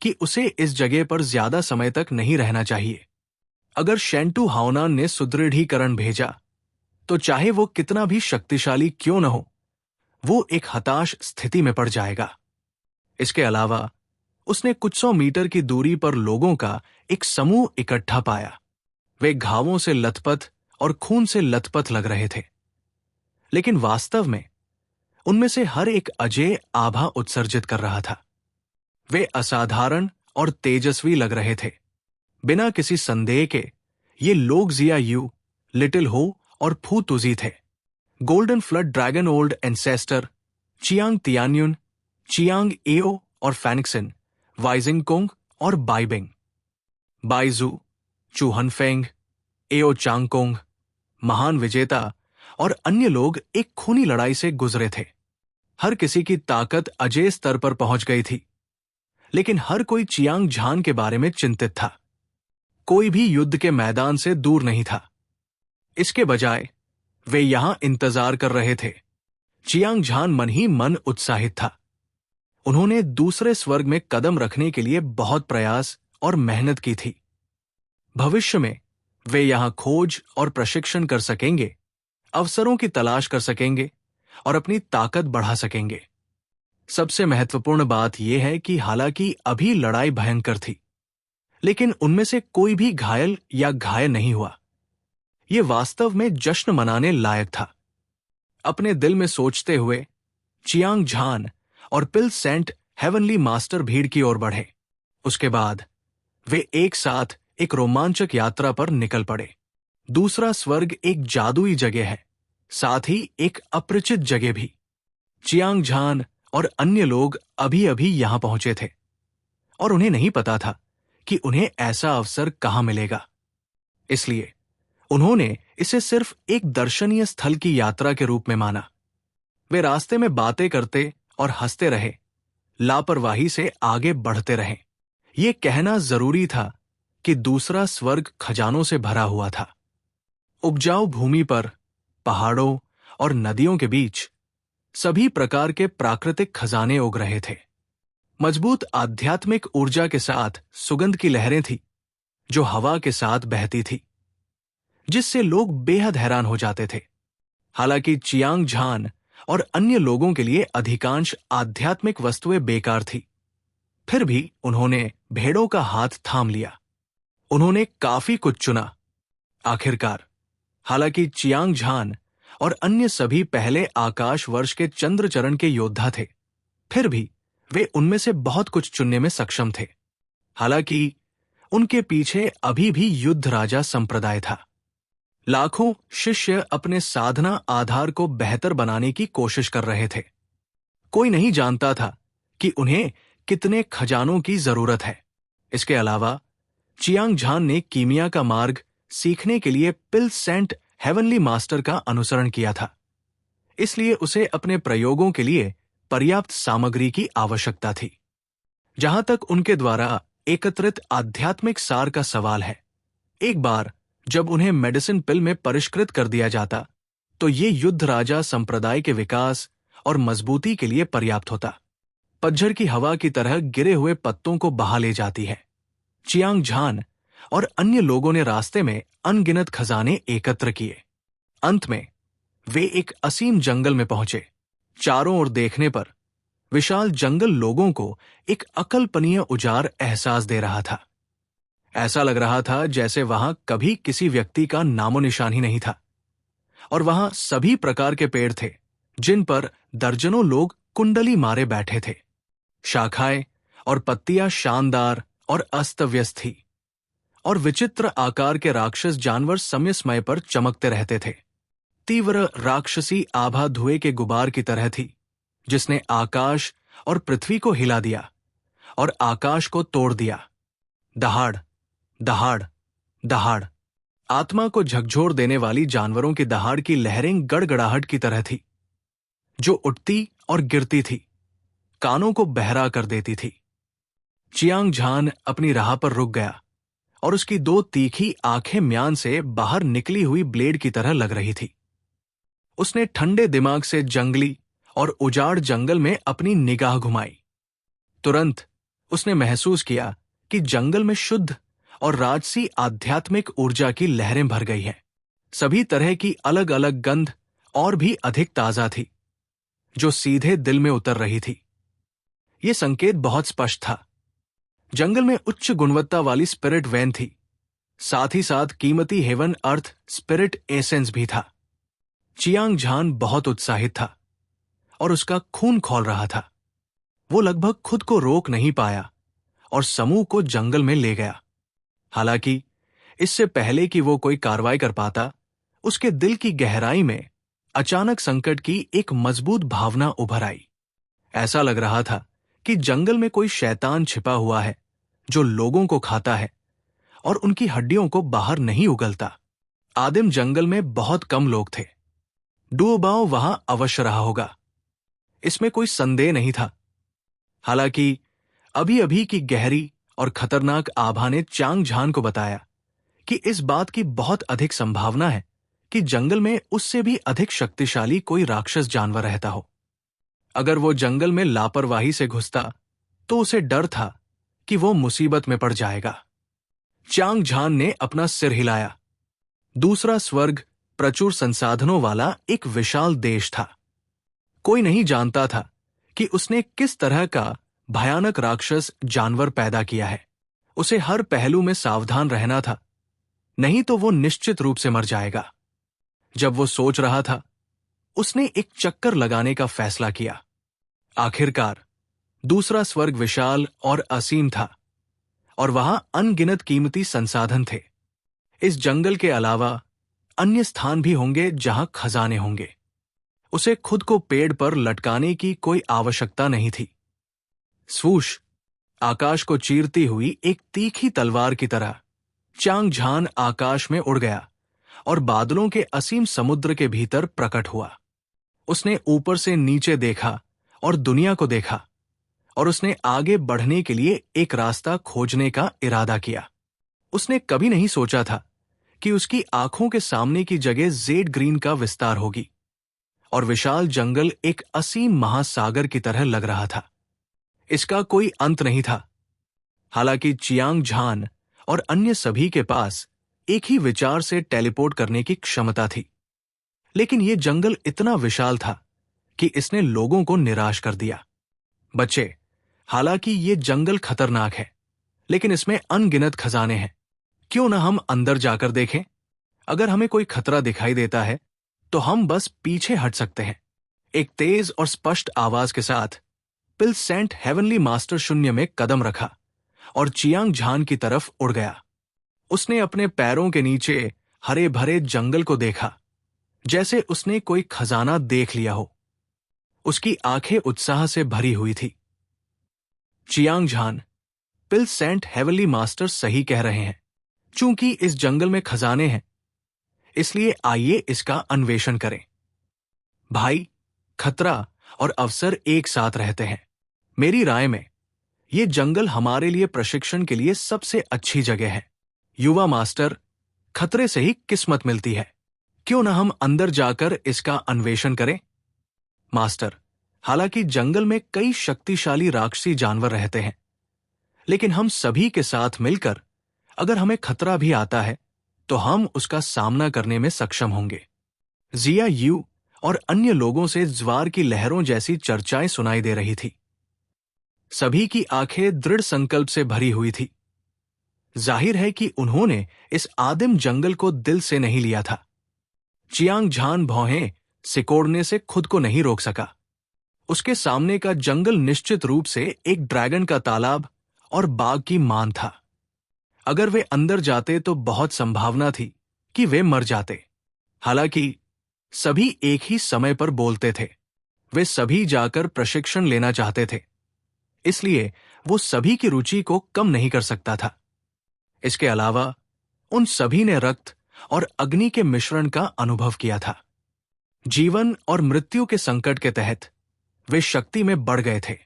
कि उसे इस जगह पर ज्यादा समय तक नहीं रहना चाहिए। अगर शेंटू हाओनान ने सुदृढ़ीकरण भेजा तो चाहे वो कितना भी शक्तिशाली क्यों न हो, वो एक हताश स्थिति में पड़ जाएगा। इसके अलावा उसने कुछ 100 मीटर की दूरी पर लोगों का एक समूह इकट्ठा पाया। वे घावों से लथपथ और खून से लथपथ लग रहे थे, लेकिन वास्तव में उनमें से हर एक अजेय आभा उत्सर्जित कर रहा था। वे असाधारण और तेजस्वी लग रहे थे। बिना किसी संदेह के ये लोग जिया यू, लिटिल हो और फू तुजी थे। Golden Flood Dragon Old Ancestor, Jiang Tianyun, Jiang Ao और फैनिक्सिन, वाइजिंग कोंग और बाइबिंग, बाइजू, चूहनफेंग, एओ चांगकोंग, महान विजेता और अन्य लोग एक खूनी लड़ाई से गुजरे थे। हर किसी की ताकत अजेय स्तर पर पहुंच गई थी, लेकिन हर कोई चियांग झान के बारे में चिंतित था। कोई भी युद्ध के मैदान से दूर नहीं था। इसके बजाय वे यहां इंतजार कर रहे थे। चियांग झान मन ही मन उत्साहित था। उन्होंने दूसरे स्वर्ग में कदम रखने के लिए बहुत प्रयास और मेहनत की थी। भविष्य में वे यहां खोज और प्रशिक्षण कर सकेंगे, अवसरों की तलाश कर सकेंगे और अपनी ताकत बढ़ा सकेंगे। सबसे महत्वपूर्ण बात यह है कि हालांकि अभी लड़ाई भयंकर थी, लेकिन उनमें से कोई भी घायल या घायल नहीं हुआ। यह वास्तव में जश्न मनाने लायक था। अपने दिल में सोचते हुए चियांग झान और पिल सेंट हेवनली मास्टर भीड़ की ओर बढ़े। उसके बाद वे एक साथ एक रोमांचक यात्रा पर निकल पड़े। दूसरा स्वर्ग एक जादुई जगह है, साथ ही एक अपरिचित जगह भी। चियांग झान और अन्य लोग अभी अभी यहां पहुंचे थे और उन्हें नहीं पता था कि उन्हें ऐसा अवसर कहां मिलेगा। इसलिए उन्होंने इसे सिर्फ एक दर्शनीय स्थल की यात्रा के रूप में माना। वे रास्ते में बातें करते और हंसते रहे, लापरवाही से आगे बढ़ते रहे। ये कहना जरूरी था कि दूसरा स्वर्ग खजानों से भरा हुआ था। उपजाऊ भूमि पर, पहाड़ों और नदियों के बीच सभी प्रकार के प्राकृतिक खजाने उग रहे थे। मजबूत आध्यात्मिक ऊर्जा के साथ सुगंध की लहरें थी जो हवा के साथ बहती थी, जिससे लोग बेहद हैरान हो जाते थे। हालांकि चियांग झान और अन्य लोगों के लिए अधिकांश आध्यात्मिक वस्तुएं बेकार थी, फिर भी उन्होंने भेड़ों का हाथ थाम लिया। उन्होंने काफी कुछ चुना। आखिरकार, हालांकि चियांग झान और अन्य सभी पहले आकाश वर्ष के चंद्रचरण के योद्धा थे, फिर भी वे उनमें से बहुत कुछ चुनने में सक्षम थे। हालांकि उनके पीछे अभी भी युद्ध राजा संप्रदाय था। लाखों शिष्य अपने साधना आधार को बेहतर बनाने की कोशिश कर रहे थे। कोई नहीं जानता था कि उन्हें कितने खजानों की जरूरत है। इसके अलावा चियांग झान ने कीमिया का मार्ग सीखने के लिए पिल सेंट हेवनली मास्टर का अनुसरण किया था। इसलिए उसे अपने प्रयोगों के लिए पर्याप्त सामग्री की आवश्यकता थी। जहां तक उनके द्वारा एकत्रित आध्यात्मिक सार का सवाल है, एक बार जब उन्हें मेडिसिन पिल में परिष्कृत कर दिया जाता तो ये युद्ध राजा संप्रदाय के विकास और मजबूती के लिए पर्याप्त होता। पतझड़ की हवा की तरह गिरे हुए पत्तों को बहा ले जाती है। चियांग झान और अन्य लोगों ने रास्ते में अनगिनत खजाने एकत्र किए। अंत में वे एक असीम जंगल में पहुंचे। चारों ओर देखने पर विशाल जंगल लोगों को एक अकल्पनीय उजाड़ एहसास दे रहा था। ऐसा लग रहा था जैसे वहां कभी किसी व्यक्ति का नामो निशान ही नहीं था, और वहां सभी प्रकार के पेड़ थे जिन पर दर्जनों लोग कुंडली मारे बैठे थे। शाखाएं और पत्तियां शानदार और अस्त व्यस्त थी, और विचित्र आकार के राक्षस जानवर समय समय पर चमकते रहते थे। तीव्र राक्षसी आभा धुएं के गुबार की तरह थी, जिसने आकाश और पृथ्वी को हिला दिया और आकाश को तोड़ दिया। दहाड़ दहाड़ दहाड़, आत्मा को झकझोर देने वाली जानवरों की दहाड़ की लहरें गड़गड़ाहट की तरह थी, जो उठती और गिरती थी, कानों को बहरा कर देती थी। चियांग झान अपनी राह पर रुक गया और उसकी दो तीखी आंखें म्यान से बाहर निकली हुई ब्लेड की तरह लग रही थी। उसने ठंडे दिमाग से जंगली और उजाड़ जंगल में अपनी निगाह घुमाई। तुरंत उसने महसूस किया कि जंगल में शुद्ध और राजसी आध्यात्मिक ऊर्जा की लहरें भर गई हैं। सभी तरह की अलग अलग गंध और भी अधिक ताजा थी, जो सीधे दिल में उतर रही थी। यह संकेत बहुत स्पष्ट था। जंगल में उच्च गुणवत्ता वाली स्पिरिट वैन थी, साथ ही साथ कीमती हेवन अर्थ स्पिरिट एसेंस भी था। चियांग झान बहुत उत्साहित था और उसका खून खौल रहा था। वो लगभग खुद को रोक नहीं पाया और समूह को जंगल में ले गया। हालांकि इससे पहले कि वो कोई कार्रवाई कर पाता, उसके दिल की गहराई में अचानक संकट की एक मजबूत भावना उभर आई। ऐसा लग रहा था कि जंगल में कोई शैतान छिपा हुआ है जो लोगों को खाता है और उनकी हड्डियों को बाहर नहीं उगलता। आदिम जंगल में बहुत कम लोग थे। डुओबाओ वहां अवश्य रहा होगा, इसमें कोई संदेह नहीं था। हालांकि अभी अभी की गहरी और खतरनाक आभा ने चियांग झान को बताया कि इस बात की बहुत अधिक संभावना है कि जंगल में उससे भी अधिक शक्तिशाली कोई राक्षस जानवर रहता हो। अगर वो जंगल में लापरवाही से घुसता तो उसे डर था कि वो मुसीबत में पड़ जाएगा। चियांग झान ने अपना सिर हिलाया। दूसरा स्वर्ग प्रचुर संसाधनों वाला एक विशाल देश था। कोई नहीं जानता था कि उसने किस तरह का भयानक राक्षस जानवर पैदा किया है। उसे हर पहलू में सावधान रहना था, नहीं तो वो निश्चित रूप से मर जाएगा। जब वो सोच रहा था, उसने एक चक्कर लगाने का फैसला किया। आखिरकार दूसरा स्वर्ग विशाल और असीम था और वहां अनगिनत कीमती संसाधन थे। इस जंगल के अलावा अन्य स्थान भी होंगे जहां खजाने होंगे। उसे खुद को पेड़ पर लटकाने की कोई आवश्यकता नहीं थी। स्वूश, आकाश को चीरती हुई एक तीखी तलवार की तरह चियांग झान आकाश में उड़ गया और बादलों के असीम समुद्र के भीतर प्रकट हुआ। उसने ऊपर से नीचे देखा और दुनिया को देखा, और उसने आगे बढ़ने के लिए एक रास्ता खोजने का इरादा किया। उसने कभी नहीं सोचा था कि उसकी आंखों के सामने की जगह जेड ग्रीन का विस्तार होगी और विशाल जंगल एक असीम महासागर की तरह लग रहा था। इसका कोई अंत नहीं था। हालांकि चियांग झान और अन्य सभी के पास एक ही विचार से टेलीपोर्ट करने की क्षमता थी, लेकिन यह जंगल इतना विशाल था कि इसने लोगों को निराश कर दिया। बच्चे, हालांकि ये जंगल खतरनाक है, लेकिन इसमें अनगिनत खजाने हैं। क्यों ना हम अंदर जाकर देखें? अगर हमें कोई खतरा दिखाई देता है तो हम बस पीछे हट सकते हैं। एक तेज और स्पष्ट आवाज के साथ पिल सेंट हेवनली मास्टर शून्य में कदम रखा और चियांग झान की तरफ उड़ गया। उसने अपने पैरों के नीचे हरे भरे जंगल को देखा, जैसे उसने कोई खजाना देख लिया हो। उसकी आंखें उत्साह से भरी हुई थी। चियांग झान, पिल सेंट हेवनली मास्टर सही कह रहे हैं। चूंकि इस जंगल में खजाने हैं, इसलिए आइए इसका अन्वेषण करें। भाई, खतरा और अवसर एक साथ रहते हैं। मेरी राय में ये जंगल हमारे लिए प्रशिक्षण के लिए सबसे अच्छी जगह है। युवा मास्टर, खतरे से ही किस्मत मिलती है, क्यों ना हम अंदर जाकर इसका अन्वेषण करें? मास्टर, हालांकि जंगल में कई शक्तिशाली राक्षसी जानवर रहते हैं, लेकिन हम सभी के साथ मिलकर अगर हमें खतरा भी आता है तो हम उसका सामना करने में सक्षम होंगे। जिया यू और अन्य लोगों से ज्वार की लहरों जैसी चर्चाएं सुनाई दे रही थी। सभी की आंखें दृढ़ संकल्प से भरी हुई थी। जाहिर है कि उन्होंने इस आदिम जंगल को दिल से नहीं लिया था। चियांग झान भौहें सिकोड़ने से खुद को नहीं रोक सका। उसके सामने का जंगल निश्चित रूप से एक ड्रैगन का तालाब और बाघ की मान था। अगर वे अंदर जाते तो बहुत संभावना थी कि वे मर जाते। हालांकि सभी एक ही समय पर बोलते थे। वे सभी जाकर प्रशिक्षण लेना चाहते थे, इसलिए वो सभी की रुचि को कम नहीं कर सकता था। इसके अलावा उन सभी ने रक्त और अग्नि के मिश्रण का अनुभव किया था। जीवन और मृत्यु के संकट के तहत वे शक्ति में बढ़ गए थे।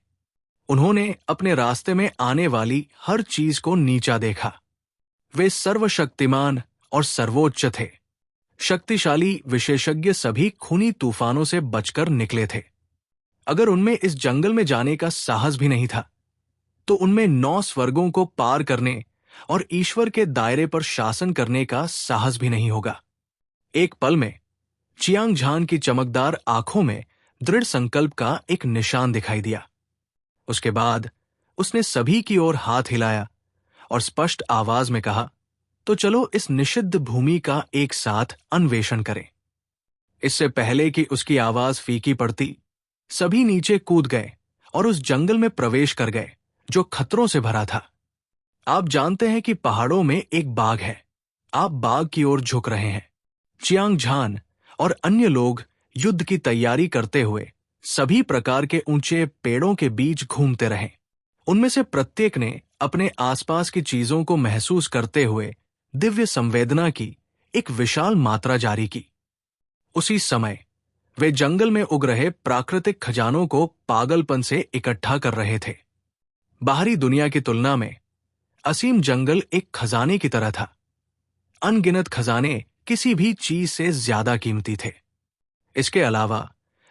उन्होंने अपने रास्ते में आने वाली हर चीज को नीचा देखा। वे सर्वशक्तिमान और सर्वोच्च थे। शक्तिशाली विशेषज्ञ सभी खूनी तूफानों से बचकर निकले थे। अगर उनमें इस जंगल में जाने का साहस भी नहीं था, तो उनमें 9 स्वर्गों को पार करने और ईश्वर के दायरे पर शासन करने का साहस भी नहीं होगा। एक पल में चियांग झान की चमकदार आंखों में दृढ़ संकल्प का एक निशान दिखाई दिया। उसके बाद उसने सभी की ओर हाथ हिलाया और स्पष्ट आवाज में कहा, तो चलो इस निषिद्ध भूमि का एक साथ अन्वेषण करें। इससे पहले कि उसकी आवाज फीकी पड़ती, सभी नीचे कूद गए और उस जंगल में प्रवेश कर गए जो खतरों से भरा था। आप जानते हैं कि पहाड़ों में एक बाघ है। आप बाघ की ओर झुक रहे हैं। चियांग झान और अन्य लोग युद्ध की तैयारी करते हुए सभी प्रकार के ऊंचे पेड़ों के बीच घूमते रहे। उनमें से प्रत्येक ने अपने आसपास की चीजों को महसूस करते हुए दिव्य संवेदना की एक विशाल मात्रा जारी की। उसी समय वे जंगल में उग रहे प्राकृतिक खजानों को पागलपन से इकट्ठा कर रहे थे। बाहरी दुनिया की तुलना में असीम जंगल एक खजाने की तरह था। अनगिनत खजाने किसी भी चीज से ज्यादा कीमती थे। इसके अलावा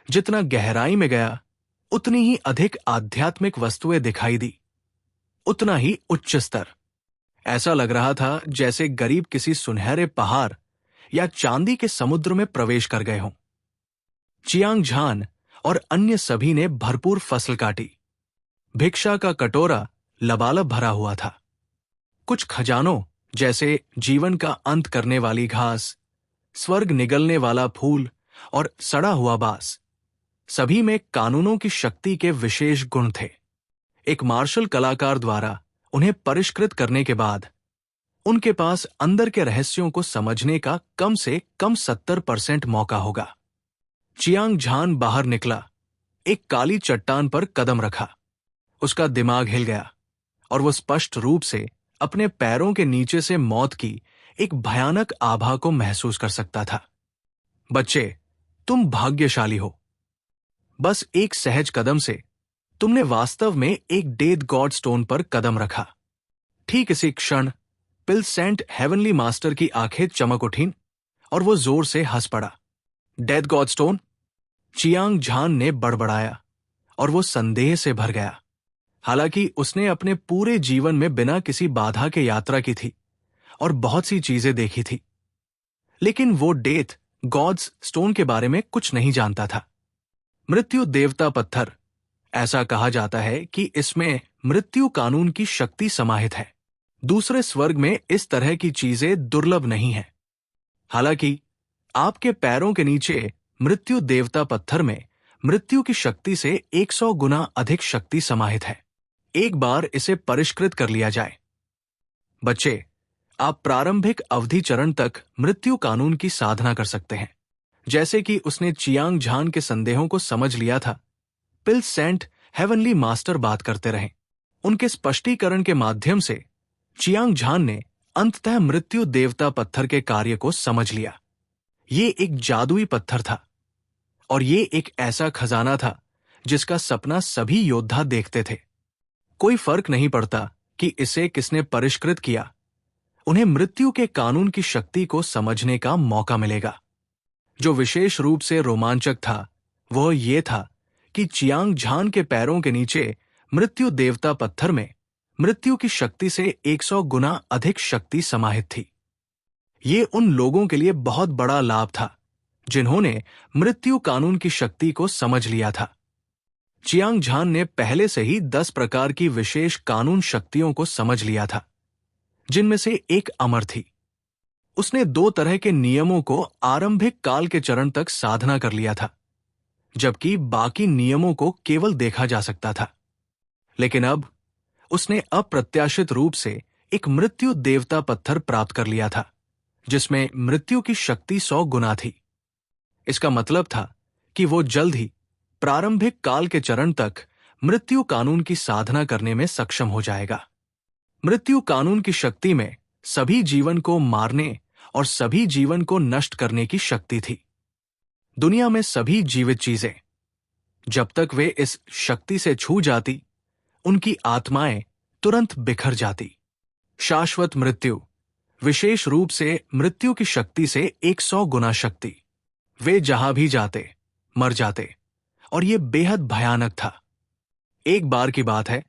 जितना गहराई में गया, उतनी ही अधिक आध्यात्मिक वस्तुएं दिखाई दी, उतना ही उच्च स्तर। ऐसा लग रहा था जैसे गरीब किसी सुनहरे पहाड़ या चांदी के समुद्र में प्रवेश कर गए हों। चियांग झान और अन्य सभी ने भरपूर फसल काटी। भिक्षा का कटोरा लबालब भरा हुआ था। कुछ खजानों जैसे जीवन का अंत करने वाली घास, स्वर्ग निगलने वाला फूल और सड़ा हुआ बांस, सभी में कानूनों की शक्ति के विशेष गुण थे। एक मार्शल कलाकार द्वारा उन्हें परिष्कृत करने के बाद उनके पास अंदर के रहस्यों को समझने का कम से कम 70% मौका होगा। चियांग झान बाहर निकला, एक काली चट्टान पर कदम रखा। उसका दिमाग हिल गया और वो स्पष्ट रूप से अपने पैरों के नीचे से मौत की एक भयानक आभा को महसूस कर सकता था। बच्चे, तुम भाग्यशाली हो। बस एक सहज कदम से तुमने वास्तव में एक डेथ गॉड स्टोन पर कदम रखा। ठीक इसी क्षण पिल सेंट हेवनली मास्टर की आंखें चमक उठीं और वो जोर से हंस पड़ा। Death God stone? चियांग झान ने बड़बड़ाया और वो संदेह से भर गया। हालांकि उसने अपने पूरे जीवन में बिना किसी बाधा के यात्रा की थी और बहुत सी चीजें देखी थी, लेकिन वो डेथ गॉड्स स्टोन के बारे में कुछ नहीं जानता था। मृत्यु देवता पत्थर, ऐसा कहा जाता है कि इसमें मृत्यु कानून की शक्ति समाहित है। दूसरे स्वर्ग में इस तरह की चीजें दुर्लभ नहीं हैं। हालांकि आपके पैरों के नीचे मृत्यु देवता पत्थर में मृत्यु की शक्ति से 100 गुना अधिक शक्ति समाहित है। एक बार इसे परिष्कृत कर लिया जाए। बच्चे, आप प्रारंभिक अवधि चरण तक मृत्यु कानून की साधना कर सकते हैं। जैसे कि उसने चियांग झान के संदेहों को समझ लिया था, पिल सेंट हेवनली मास्टर बात करते रहे। उनके स्पष्टीकरण के माध्यम से चियांग झान ने अंततः मृत्यु देवता पत्थर के कार्य को समझ लिया। ये एक जादुई पत्थर था और ये एक ऐसा खजाना था जिसका सपना सभी योद्धा देखते थे। कोई फर्क नहीं पड़ता कि इसे किसने परिष्कृत किया, उन्हें मृत्यु के कानून की शक्ति को समझने का मौका मिलेगा। जो विशेष रूप से रोमांचक था वह यह था कि चियांग झान के पैरों के नीचे मृत्यु देवता पत्थर में मृत्यु की शक्ति से 100 गुना अधिक शक्ति समाहित थी। ये उन लोगों के लिए बहुत बड़ा लाभ था जिन्होंने मृत्यु कानून की शक्ति को समझ लिया था। चियांग झान ने पहले से ही 10 प्रकार की विशेष कानून शक्तियों को समझ लिया था, जिनमें से एक अमर थी। उसने 2 तरह के नियमों को आरंभिक काल के चरण तक साधना कर लिया था, जबकि बाकी नियमों को केवल देखा जा सकता था। लेकिन अब उसने अप्रत्याशित रूप से एक मृत्यु देवता पत्थर प्राप्त कर लिया था, जिसमें मृत्यु की शक्ति 100 गुना थी। इसका मतलब था कि वो जल्द ही प्रारंभिक काल के चरण तक मृत्यु कानून की साधना करने में सक्षम हो जाएगा। मृत्यु कानून की शक्ति में सभी जीवन को मारने और सभी जीवन को नष्ट करने की शक्ति थी। दुनिया में सभी जीवित चीजें, जब तक वे इस शक्ति से छू जाती, उनकी आत्माएं तुरंत बिखर जाती। शाश्वत मृत्यु, विशेष रूप से मृत्यु की शक्ति से 100 गुना शक्ति। वे जहां भी जाते मर जाते, और यह बेहद भयानक था। एक बार की बात है,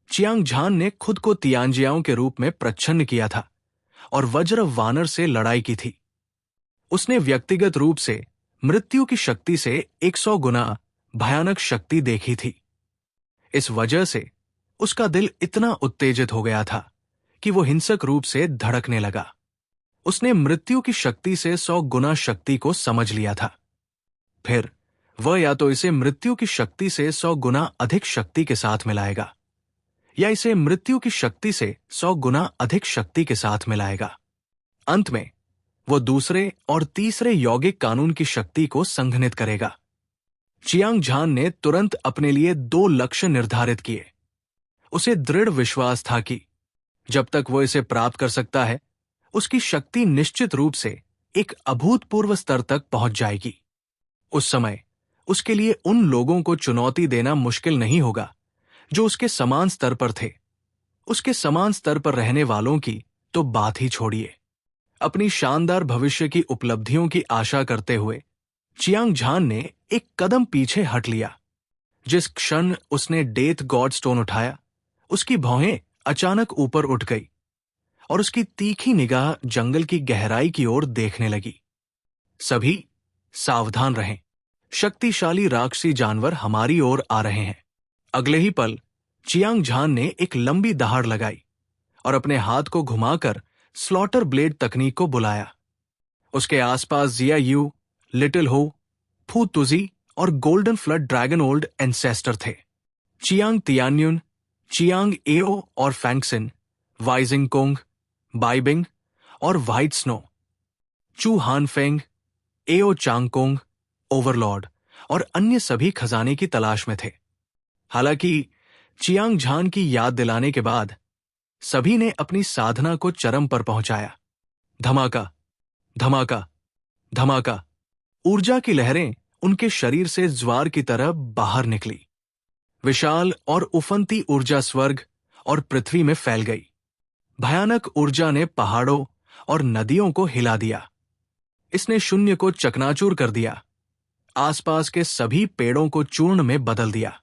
चियांग झान ने खुद को तियांजियाओं के रूप में प्रच्छन्न किया था और वज्र वानर से लड़ाई की थी। उसने व्यक्तिगत रूप से मृत्यु की शक्ति से 100 गुना भयानक शक्ति देखी थी। इस वजह से उसका दिल इतना उत्तेजित हो गया था कि वो हिंसक रूप से धड़कने लगा। उसने मृत्यु की शक्ति से 100 गुना शक्ति को समझ लिया था। फिर वह या तो इसे मृत्यु की शक्ति से 100 गुना अधिक शक्ति के साथ मिलाएगा, या इसे मृत्यु की शक्ति से 100 गुना अधिक शक्ति के साथ मिलाएगा। अंत में वो दूसरे और तीसरे यौगिक कानून की शक्ति को संघनित करेगा। चियांग झान ने तुरंत अपने लिए 2 लक्ष्य निर्धारित किए। उसे दृढ़ विश्वास था कि जब तक वो इसे प्राप्त कर सकता है, उसकी शक्ति निश्चित रूप से एक अभूतपूर्व स्तर तक पहुंच जाएगी। उस समय उसके लिए उन लोगों को चुनौती देना मुश्किल नहीं होगा जो उसके समान स्तर पर थे। उसके समान स्तर पर रहने वालों की तो बात ही छोड़िए। अपनी शानदार भविष्य की उपलब्धियों की आशा करते हुए चियांग झान ने एक कदम पीछे हट लिया। जिस क्षण उसने डेथ गॉड स्टोन उठाया, उसकी भौहें अचानक ऊपर उठ गई और उसकी तीखी निगाह जंगल की गहराई की ओर देखने लगी। सभी सावधान रहें, शक्तिशाली राक्षसी जानवर हमारी ओर आ रहे हैं। अगले ही पल चियांग झान ने एक लंबी दहाड़ लगाई और अपने हाथ को घुमाकर स्लॉटर ब्लेड तकनीक को बुलाया। उसके आसपास जिया Yu, Little Ho, Fu Tuzi और golden Flood Dragon Old ancestor थे। चियांग तियान्युन, चियांग एओ और फैंक्सिन, वाइजिंग कोंग, बाइबिंग और व्हाइट स्नो, चू हानफेंग, एओ चांगकोंग, ओवरलॉर्ड और अन्य सभी खजाने की तलाश में थे। हालांकि चियांग झान की याद दिलाने के बाद सभी ने अपनी साधना को चरम पर पहुंचाया। धमाका, धमाका, धमाका। ऊर्जा की लहरें उनके शरीर से ज्वार की तरह बाहर निकली। विशाल और उफनती ऊर्जा स्वर्ग और पृथ्वी में फैल गई। भयानक ऊर्जा ने पहाड़ों और नदियों को हिला दिया। इसने शून्य को चकनाचूर कर दिया, आसपास के सभी पेड़ों को चूर्ण में बदल दिया।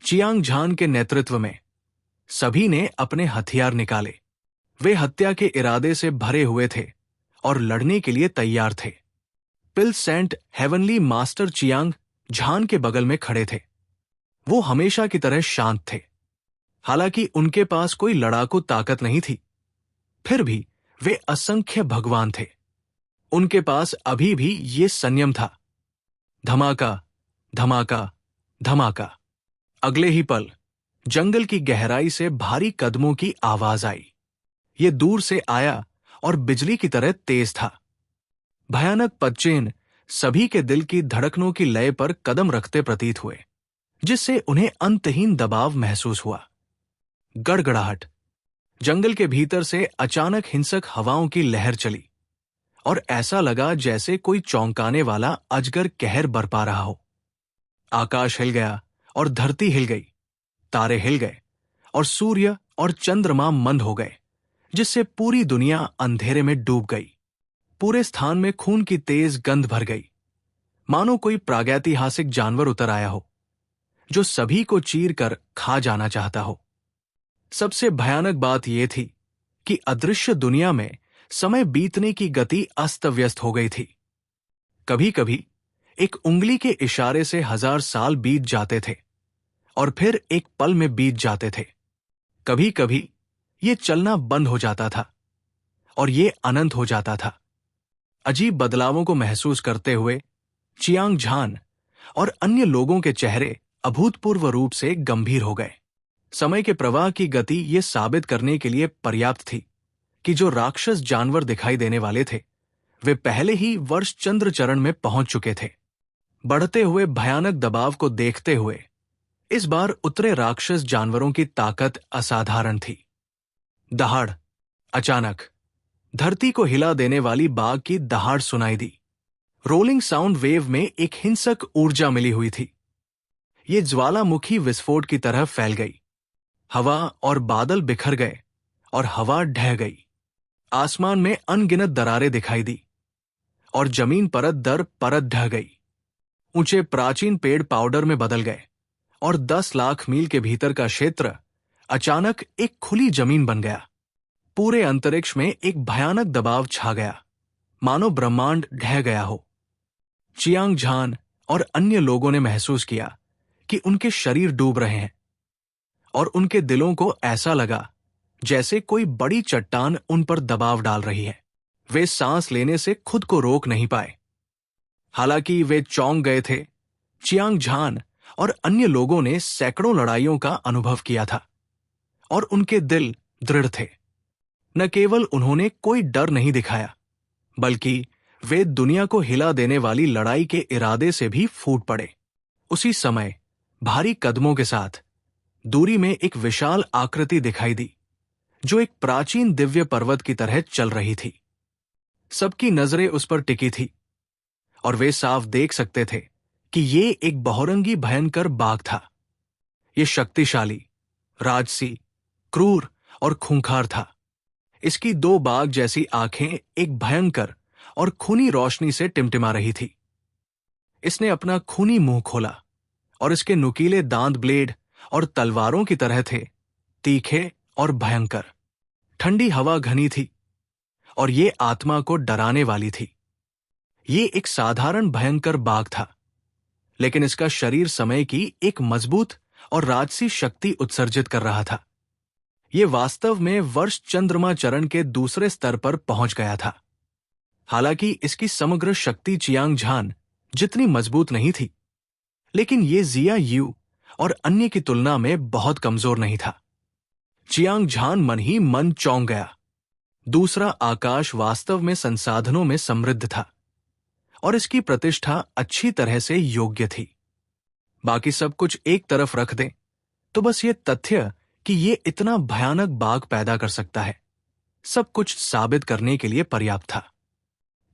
चियांग झान के नेतृत्व में सभी ने अपने हथियार निकाले। वे हत्या के इरादे से भरे हुए थे और लड़ने के लिए तैयार थे। पिल सेंट हेवनली मास्टर चियांग झान के बगल में खड़े थे। वो हमेशा की तरह शांत थे। हालांकि उनके पास कोई लड़ाकू ताकत नहीं थी, फिर भी वे असंख्य भगवान थे। उनके पास अभी भी ये संयम था। धमाका, धमाका, धमाका। अगले ही पल जंगल की गहराई से भारी कदमों की आवाज आई। ये दूर से आया और बिजली की तरह तेज था। भयानक पदचेन सभी के दिल की धड़कनों की लय पर कदम रखते प्रतीत हुए, जिससे उन्हें अंतहीन दबाव महसूस हुआ। गड़गड़ाहट। जंगल के भीतर से अचानक हिंसक हवाओं की लहर चली और ऐसा लगा जैसे कोई चौंकाने वाला अजगर कहर बरपा रहा हो। आकाश हिल गया और धरती हिल गई, तारे हिल गए और सूर्य और चंद्रमा मंद हो गए, जिससे पूरी दुनिया अंधेरे में डूब गई। पूरे स्थान में खून की तेज गंध भर गई, मानो कोई प्रागैतिहासिक जानवर उतर आया हो जो सभी को चीर कर खा जाना चाहता हो। सबसे भयानक बात यह थी कि अदृश्य दुनिया में समय बीतने की गति अस्त व्यस्त हो गई थी। कभी कभी एक उंगली के इशारे से 1000 साल बीत जाते थे और फिर एक पल में बीत जाते थे। कभी कभी ये चलना बंद हो जाता था और ये अनंत हो जाता था। अजीब बदलावों को महसूस करते हुए चियांग झान और अन्य लोगों के चेहरे अभूतपूर्व रूप से गंभीर हो गए। समय के प्रवाह की गति ये साबित करने के लिए पर्याप्त थी कि जो राक्षस जानवर दिखाई देने वाले थे वे पहले ही वर्ष चंद्र चरण में पहुंच चुके थे। बढ़ते हुए भयानक दबाव को देखते हुए इस बार उतरे राक्षस जानवरों की ताकत असाधारण थी। दहाड़, अचानक धरती को हिला देने वाली बाघ की दहाड़ सुनाई दी। रोलिंग साउंड वेव में एक हिंसक ऊर्जा मिली हुई थी। ये ज्वालामुखी विस्फोट की तरह फैल गई। हवा और बादल बिखर गए और हवा ढह गई। आसमान में अनगिनत दरारें दिखाई दी और जमीन परत दर परत ढह गई। ऊंचे प्राचीन पेड़ पाउडर में बदल गए और 10 लाख मील के भीतर का क्षेत्र अचानक एक खुली जमीन बन गया। पूरे अंतरिक्ष में एक भयानक दबाव छा गया, मानो ब्रह्मांड ढह गया हो। चियांग झान और अन्य लोगों ने महसूस किया कि उनके शरीर डूब रहे हैं और उनके दिलों को ऐसा लगा जैसे कोई बड़ी चट्टान उन पर दबाव डाल रही है। वे सांस लेने से खुद को रोक नहीं पाए। हालांकि वे चौंक गए थे, चियांग झान और अन्य लोगों ने सैकड़ों लड़ाइयों का अनुभव किया था और उनके दिल दृढ़ थे। न केवल उन्होंने कोई डर नहीं दिखाया, बल्कि वे दुनिया को हिला देने वाली लड़ाई के इरादे से भी फूट पड़े। उसी समय भारी कदमों के साथ दूरी में एक विशाल आकृति दिखाई दी, जो एक प्राचीन दिव्य पर्वत की तरह चल रही थी। सबकी नजरें उस पर टिकी थी और वे साफ देख सकते थे कि ये एक बहुरंगी भयंकर बाघ था। ये शक्तिशाली, राजसी, क्रूर और खूंखार था। इसकी 2 बाघ जैसी आंखें एक भयंकर और खूनी रोशनी से टिमटिमा रही थी। इसने अपना खूनी मुंह खोला और इसके नुकीले दांत ब्लेड और तलवारों की तरह थे, तीखे और भयंकर। ठंडी हवा घनी थी और ये आत्मा को डराने वाली थी। ये एक साधारण भयंकर बाघ था, लेकिन इसका शरीर समय की एक मजबूत और राजसी शक्ति उत्सर्जित कर रहा था। ये वास्तव में वर्ष चंद्रमा चरण के दूसरे स्तर पर पहुंच गया था। हालांकि इसकी समग्र शक्ति चियांग झान जितनी मजबूत नहीं थी, लेकिन ये जिया यू और अन्य की तुलना में बहुत कमजोर नहीं था। चियांग झान मन ही मन चौंक गया। दूसरा आकाश वास्तव में संसाधनों में समृद्ध था और इसकी प्रतिष्ठा अच्छी तरह से योग्य थी। बाकी सब कुछ एक तरफ रख दें तो बस ये तथ्य कि ये इतना भयानक बाघ पैदा कर सकता है, सब कुछ साबित करने के लिए पर्याप्त था।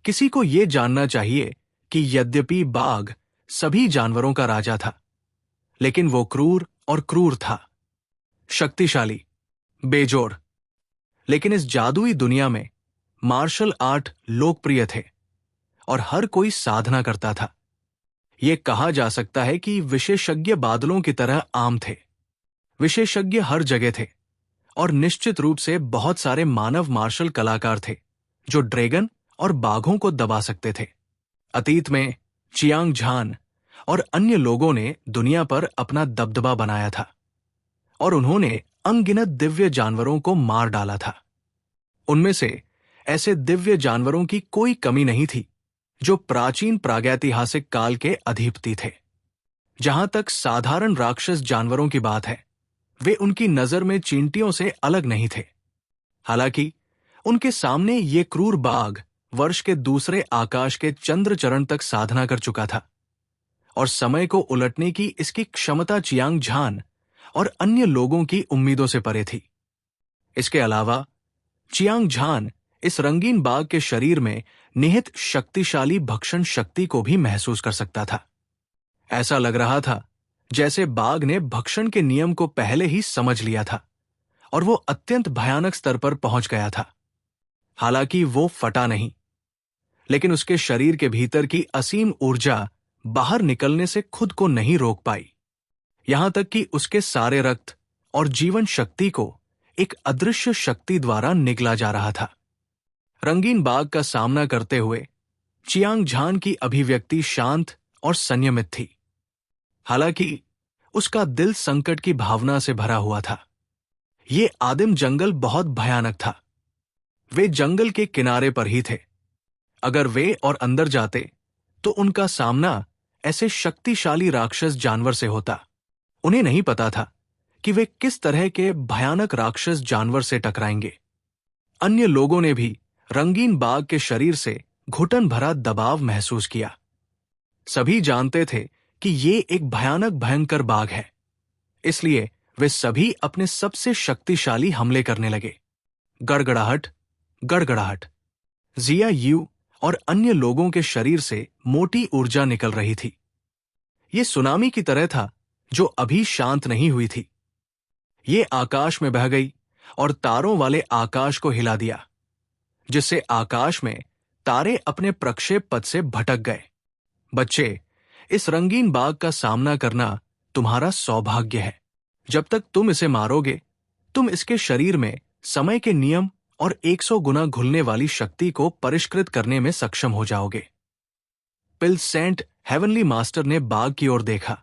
किसी को यह जानना चाहिए कि यद्यपि बाघ सभी जानवरों का राजा था, लेकिन वो क्रूर और क्रूर था, शक्तिशाली, बेजोड़। लेकिन इस जादुई दुनिया में मार्शल आर्ट लोकप्रिय थे और हर कोई साधना करता था। यह कहा जा सकता है कि विशेषज्ञ बादलों की तरह आम थे। विशेषज्ञ हर जगह थे और निश्चित रूप से बहुत सारे मानव मार्शल कलाकार थे जो ड्रैगन और बाघों को दबा सकते थे। अतीत में चियांग झान और अन्य लोगों ने दुनिया पर अपना दबदबा बनाया था और उन्होंने अनगिनत दिव्य जानवरों को मार डाला था। उनमें से ऐसे दिव्य जानवरों की कोई कमी नहीं थी जो प्राचीन प्रागैतिहासिक काल के अधिपति थे। जहां तक साधारण राक्षस जानवरों की बात है, वे उनकी नजर में चींटियों से अलग नहीं थे। हालांकि उनके सामने ये क्रूर बाघ वर्ष के दूसरे आकाश के चंद्र चरण तक साधना कर चुका था और समय को उलटने की इसकी क्षमता चियांग झान और अन्य लोगों की उम्मीदों से परे थी। इसके अलावा चियांग झान इस रंगीन बाघ के शरीर में निहित शक्तिशाली भक्षण शक्ति को भी महसूस कर सकता था। ऐसा लग रहा था जैसे बाघ ने भक्षण के नियम को पहले ही समझ लिया था और वो अत्यंत भयानक स्तर पर पहुंच गया था। हालांकि वो फटा नहीं, लेकिन उसके शरीर के भीतर की असीम ऊर्जा बाहर निकलने से खुद को नहीं रोक पाई। यहां तक कि उसके सारे रक्त और जीवन शक्ति को एक अदृश्य शक्ति द्वारा निगला जा रहा था। रंगीन बाघ का सामना करते हुए चियांग झान की अभिव्यक्ति शांत और संयमित थी। हालांकि उसका दिल संकट की भावना से भरा हुआ था। ये आदिम जंगल बहुत भयानक था। वे जंगल के किनारे पर ही थे। अगर वे और अंदर जाते तो उनका सामना ऐसे शक्तिशाली राक्षस जानवर से होता। उन्हें नहीं पता था कि वे किस तरह के भयानक राक्षस जानवर से टकराएंगे। अन्य लोगों ने भी रंगीन बाघ के शरीर से घुटन भरा दबाव महसूस किया। सभी जानते थे कि ये एक भयानक भयंकर बाघ है, इसलिए वे सभी अपने सबसे शक्तिशाली हमले करने लगे। गड़गड़ाहट, गड़गड़ाहट। जिया यू और अन्य लोगों के शरीर से मोटी ऊर्जा निकल रही थी। ये सुनामी की तरह था जो अभी शांत नहीं हुई थी। ये आकाश में बह गई और तारों वाले आकाश को हिला दिया, जिससे आकाश में तारे अपने प्रक्षेप पथ से भटक गए। बच्चे, इस रंगीन बाघ का सामना करना तुम्हारा सौभाग्य है। जब तक तुम इसे मारोगे, तुम इसके शरीर में समय के नियम और 100 गुना घुलने वाली शक्ति को परिष्कृत करने में सक्षम हो जाओगे। पिल सेंट हेवनली मास्टर ने बाघ की ओर देखा,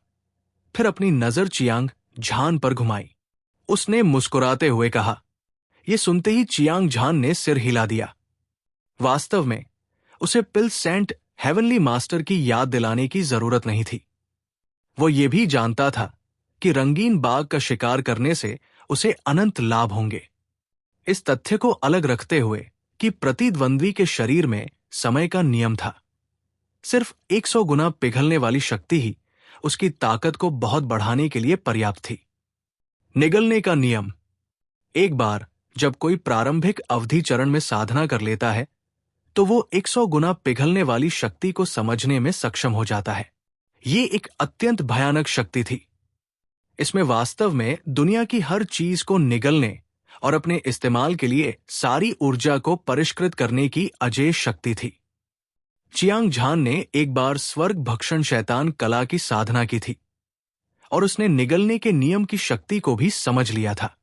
फिर अपनी नजर चियांग झान पर घुमाई। उसने मुस्कुराते हुए कहा। यह सुनते ही चियांग झान ने सिर हिला दिया। वास्तव में उसे पिल सेंट हेवनली मास्टर की याद दिलाने की जरूरत नहीं थी। वो ये भी जानता था कि रंगीन बाघ का शिकार करने से उसे अनंत लाभ होंगे। इस तथ्य को अलग रखते हुए कि प्रतिद्वंद्वी के शरीर में समय का नियम था। सिर्फ 100 गुना पिघलने वाली शक्ति ही उसकी ताकत को बहुत बढ़ाने के लिए पर्याप्त थी। निगलने का नियम। एक बार जब कोई प्रारंभिक अवधि चरण में साधना कर लेता है, तो वो 100 गुना पिघलने वाली शक्ति को समझने में सक्षम हो जाता है। ये एक अत्यंत भयानक शक्ति थी। इसमें वास्तव में दुनिया की हर चीज को निगलने और अपने इस्तेमाल के लिए सारी ऊर्जा को परिष्कृत करने की अजेय शक्ति थी। चियांग झान ने एक बार स्वर्ग भक्षण शैतान कला की साधना की थी और उसने निगलने के नियम की शक्ति को भी समझ लिया था।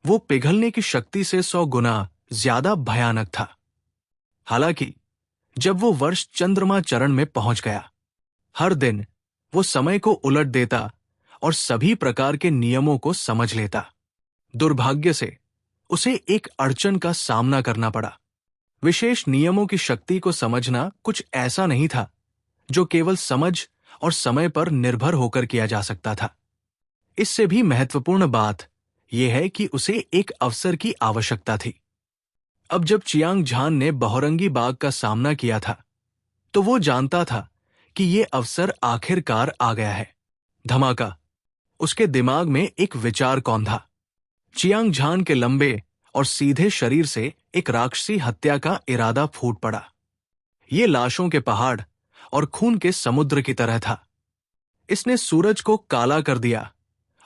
वो पिघलने की शक्ति से 100 गुना ज्यादा भयानक था। हालांकि जब वो वर्ष चंद्रमा चरण में पहुंच गया, हर दिन वो समय को उलट देता और सभी प्रकार के नियमों को समझ लेता। दुर्भाग्य से उसे एक अड़चन का सामना करना पड़ा। विशेष नियमों की शक्ति को समझना कुछ ऐसा नहीं था जो केवल समझ और समय पर निर्भर होकर किया जा सकता था। इससे भी महत्वपूर्ण बात यह है कि उसे एक अवसर की आवश्यकता थी। अब जब चियांग झान ने बहुरंगी बाघ का सामना किया था, तो वो जानता था कि ये अवसर आखिरकार आ गया है। धमाका। उसके दिमाग में एक विचार कौंधा। चियांग झान के लंबे और सीधे शरीर से एक राक्षसी हत्या का इरादा फूट पड़ा। ये लाशों के पहाड़ और खून के समुद्र की तरह था। इसने सूरज को काला कर दिया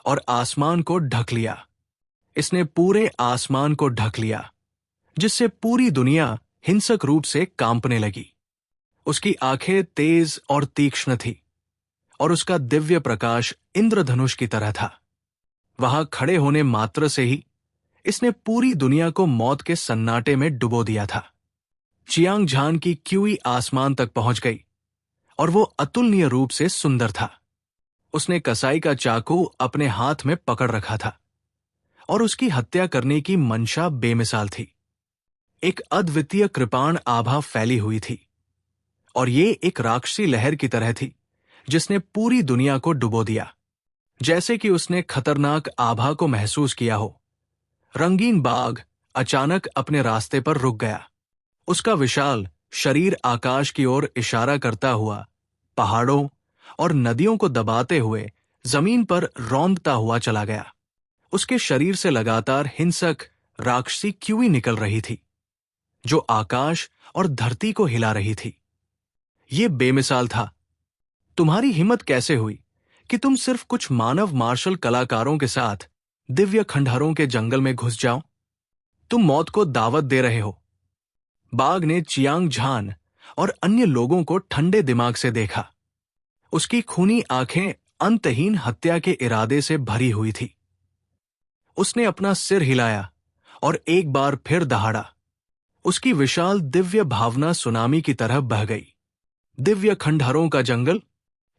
और आसमान को ढक लिया। इसने पूरे आसमान को ढक लिया, जिससे पूरी दुनिया हिंसक रूप से कांपने लगी। उसकी आंखें तेज और तीक्ष्ण थी और उसका दिव्य प्रकाश इंद्रधनुष की तरह था। वहां खड़े होने मात्र से ही इसने पूरी दुनिया को मौत के सन्नाटे में डुबो दिया था। चियांग झान की क्यूई आसमान तक पहुंच गई और वो अतुलनीय रूप से सुंदर था। उसने कसाई का चाकू अपने हाथ में पकड़ रखा था और उसकी हत्या करने की मंशा बेमिसाल थी। एक अद्वितीय कृपाण आभा फैली हुई थी और ये एक राक्षसी लहर की तरह थी जिसने पूरी दुनिया को डुबो दिया। जैसे कि उसने खतरनाक आभा को महसूस किया हो, रंगीन बाघ अचानक अपने रास्ते पर रुक गया। उसका विशाल शरीर आकाश की ओर इशारा करता हुआ पहाड़ों और नदियों को दबाते हुए जमीन पर रौंदता हुआ चला गया। उसके शरीर से लगातार हिंसक राक्षसी क्यूई निकल रही थी, जो आकाश और धरती को हिला रही थी। ये बेमिसाल था। तुम्हारी हिम्मत कैसे हुई कि तुम सिर्फ कुछ मानव मार्शल कलाकारों के साथ दिव्य खंडहरों के जंगल में घुस जाओ? तुम मौत को दावत दे रहे हो। बाघ ने चियांग झान और अन्य लोगों को ठंडे दिमाग से देखा। उसकी खूनी आंखें अंतहीन हत्या के इरादे से भरी हुई थी। उसने अपना सिर हिलाया और एक बार फिर दहाड़ा। उसकी विशाल दिव्य भावना सुनामी की तरह बह गई। दिव्य खंडहरों का जंगल।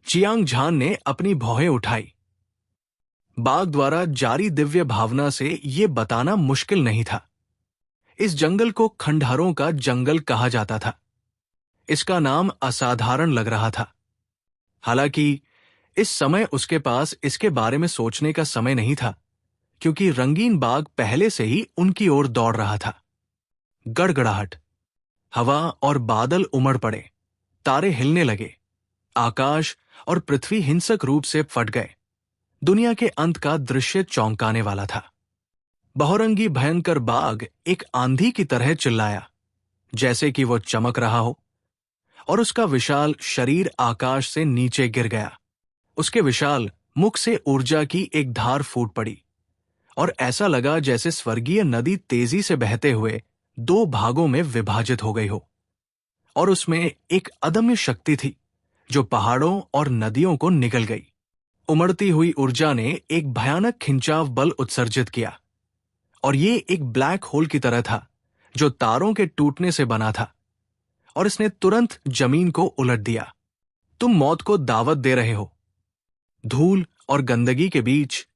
चियांग झान ने अपनी भौहें उठाई। बाघ द्वारा जारी दिव्य भावना से यह बताना मुश्किल नहीं था। इस जंगल को खंडहरों का जंगल कहा जाता था। इसका नाम असाधारण लग रहा था। हालांकि इस समय उसके पास इसके बारे में सोचने का समय नहीं था, क्योंकि रंगीन बाग पहले से ही उनकी ओर दौड़ रहा था। गड़गड़ाहट, हवा और बादल उमड़ पड़े, तारे हिलने लगे, आकाश और पृथ्वी हिंसक रूप से फट गए। दुनिया के अंत का दृश्य चौंकाने वाला था। बहुरंगी भयंकर बाघ एक आंधी की तरह चिल्लाया, जैसे कि वो चमक रहा हो, और उसका विशाल शरीर आकाश से नीचे गिर गया। उसके विशाल मुख से ऊर्जा की एक धार फूट पड़ी और ऐसा लगा जैसे स्वर्गीय नदी तेजी से बहते हुए दो भागों में विभाजित हो गई हो। और उसमें एक अदम्य शक्ति थी जो पहाड़ों और नदियों को निगल गई। उमड़ती हुई ऊर्जा ने एक भयानक खिंचाव बल उत्सर्जित किया, और ये एक ब्लैक होल की तरह था जो तारों के टूटने से बना था, और इसने तुरंत जमीन को उलट दिया। तुम मौत को दावत दे रहे हो। धूल और गंदगी के बीच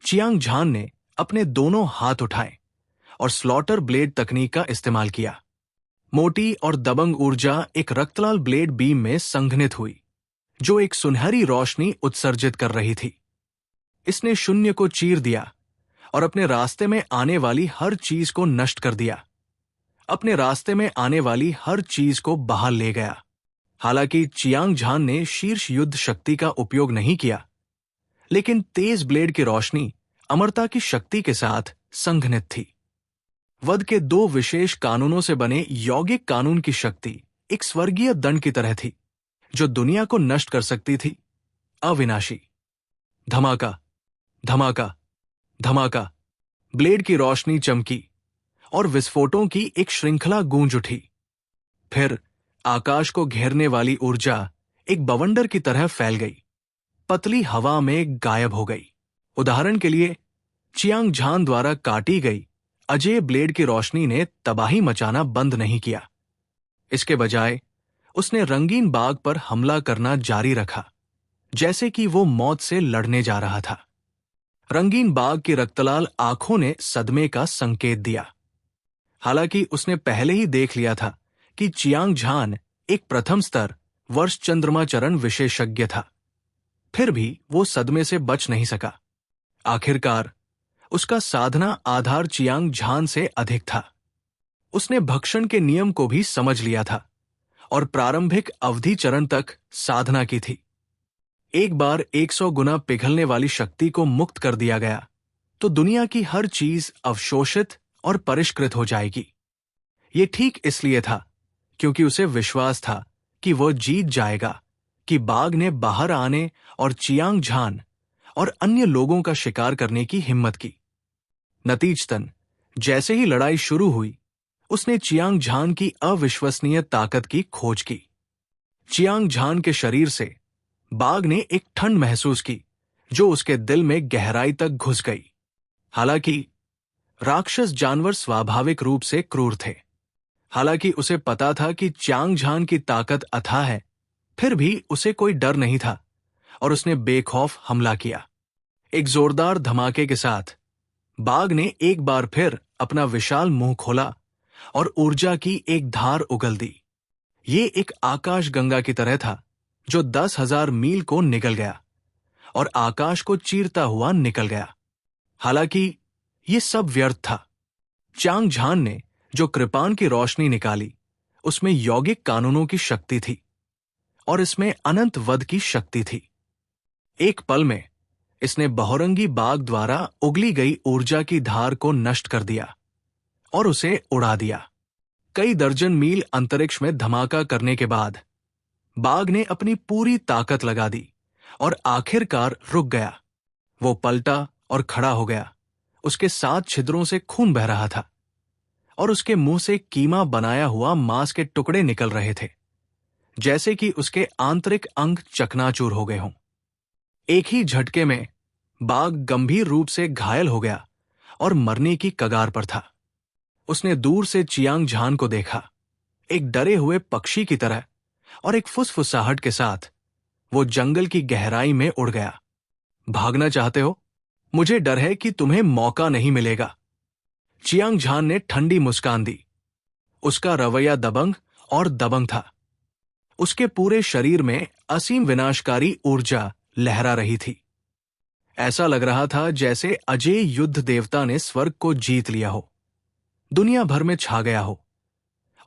चियांग झान ने अपने दोनों हाथ उठाए और स्लॉटर ब्लेड तकनीक का इस्तेमाल किया। मोटी और दबंग ऊर्जा एक रक्तलाल ब्लेड बीम में संघनित हुई, जो एक सुनहरी रोशनी उत्सर्जित कर रही थी। इसने शून्य को चीर दिया और अपने रास्ते में आने वाली हर चीज को नष्ट कर दिया। अपने रास्ते में आने वाली हर चीज को बहाल ले गया। हालांकि चियांग झान ने शीर्ष युद्ध शक्ति का उपयोग नहीं किया, लेकिन तेज ब्लेड की रोशनी अमरता की शक्ति के साथ संघनित थी। वध के दो विशेष कानूनों से बने यौगिक कानून की शक्ति एक स्वर्गीय दंड की तरह थी, जो दुनिया को नष्ट कर सकती थी। अविनाशी। धमाका, धमाका, धमाका। ब्लेड की रोशनी चमकी और विस्फोटों की एक श्रृंखला गूंज उठी। फिर आकाश को घेरने वाली ऊर्जा एक बवंडर की तरह फैल गई, पतली हवा में गायब हो गई। उदाहरण के लिए, चियांग झान द्वारा काटी गई अजेय ब्लेड की रोशनी ने तबाही मचाना बंद नहीं किया। इसके बजाय उसने रंगीन बाग पर हमला करना जारी रखा, जैसे कि वो मौत से लड़ने जा रहा था। रंगीन बाग की रक्तलाल आंखों ने सदमे का संकेत दिया। हालांकि उसने पहले ही देख लिया था कि चियांग झान एक प्रथम स्तर वर्ष चंद्रमाचरण विशेषज्ञ था, फिर भी वो सदमे से बच नहीं सका। आखिरकार उसका साधना आधार चियांग झान से अधिक था। उसने भक्षण के नियम को भी समझ लिया था और प्रारंभिक अवधि चरण तक साधना की थी। एक बार 100 गुना पिघलने वाली शक्ति को मुक्त कर दिया गया तो दुनिया की हर चीज अवशोषित और परिष्कृत हो जाएगी। ये ठीक इसलिए था क्योंकि उसे विश्वास था कि वह जीत जाएगा, कि बाघ ने बाहर आने और चियांग झान और अन्य लोगों का शिकार करने की हिम्मत की। नतीजतन जैसे ही लड़ाई शुरू हुई, उसने चियांग झान की अविश्वसनीय ताकत की खोज की। चियांग झान के शरीर से बाघ ने एक ठंड महसूस की जो उसके दिल में गहराई तक घुस गई। हालांकि राक्षस जानवर स्वाभाविक रूप से क्रूर थे। हालांकि उसे पता था कि चियांग झान की ताकत अथाह है, फिर भी उसे कोई डर नहीं था और उसने बेखौफ हमला किया। एक जोरदार धमाके के साथ बाघ ने एक बार फिर अपना विशाल मुंह खोला और ऊर्जा की एक धार उगल दी। ये एक आकाश गंगा की तरह था जो 10,000 मील को निकल गया और आकाश को चीरता हुआ निकल गया। हालांकि ये सब व्यर्थ था। चियांग झान ने जो कृपान की रोशनी निकाली, उसमें यौगिक कानूनों की शक्ति थी और इसमें अनंत वध की शक्ति थी। एक पल में इसने बहुरंगी बाघ द्वारा उगली गई ऊर्जा की धार को नष्ट कर दिया और उसे उड़ा दिया। कई दर्जन मील अंतरिक्ष में धमाका करने के बाद बाघ ने अपनी पूरी ताकत लगा दी और आखिरकार रुक गया। वो पलटा और खड़ा हो गया। उसके 7 छिद्रों से खून बह रहा था और उसके मुंह से कीमा बनाया हुआ मांस के टुकड़े निकल रहे थे, जैसे कि उसके आंतरिक अंग चकनाचूर हो गए हों। एक ही झटके में बाघ गंभीर रूप से घायल हो गया और मरने की कगार पर था। उसने दूर से चियांग झान को देखा, एक डरे हुए पक्षी की तरह, और एक फुसफुसाहट के साथ वो जंगल की गहराई में उड़ गया। भागना चाहते हो? मुझे डर है कि तुम्हें मौका नहीं मिलेगा। चियांग झान ने ठंडी मुस्कान दी। उसका रवैया दबंग और दबंग था। उसके पूरे शरीर में असीम विनाशकारी ऊर्जा लहरा रही थी। ऐसा लग रहा था जैसे अजेय युद्ध देवता ने स्वर्ग को जीत लिया हो, दुनिया भर में छा गया हो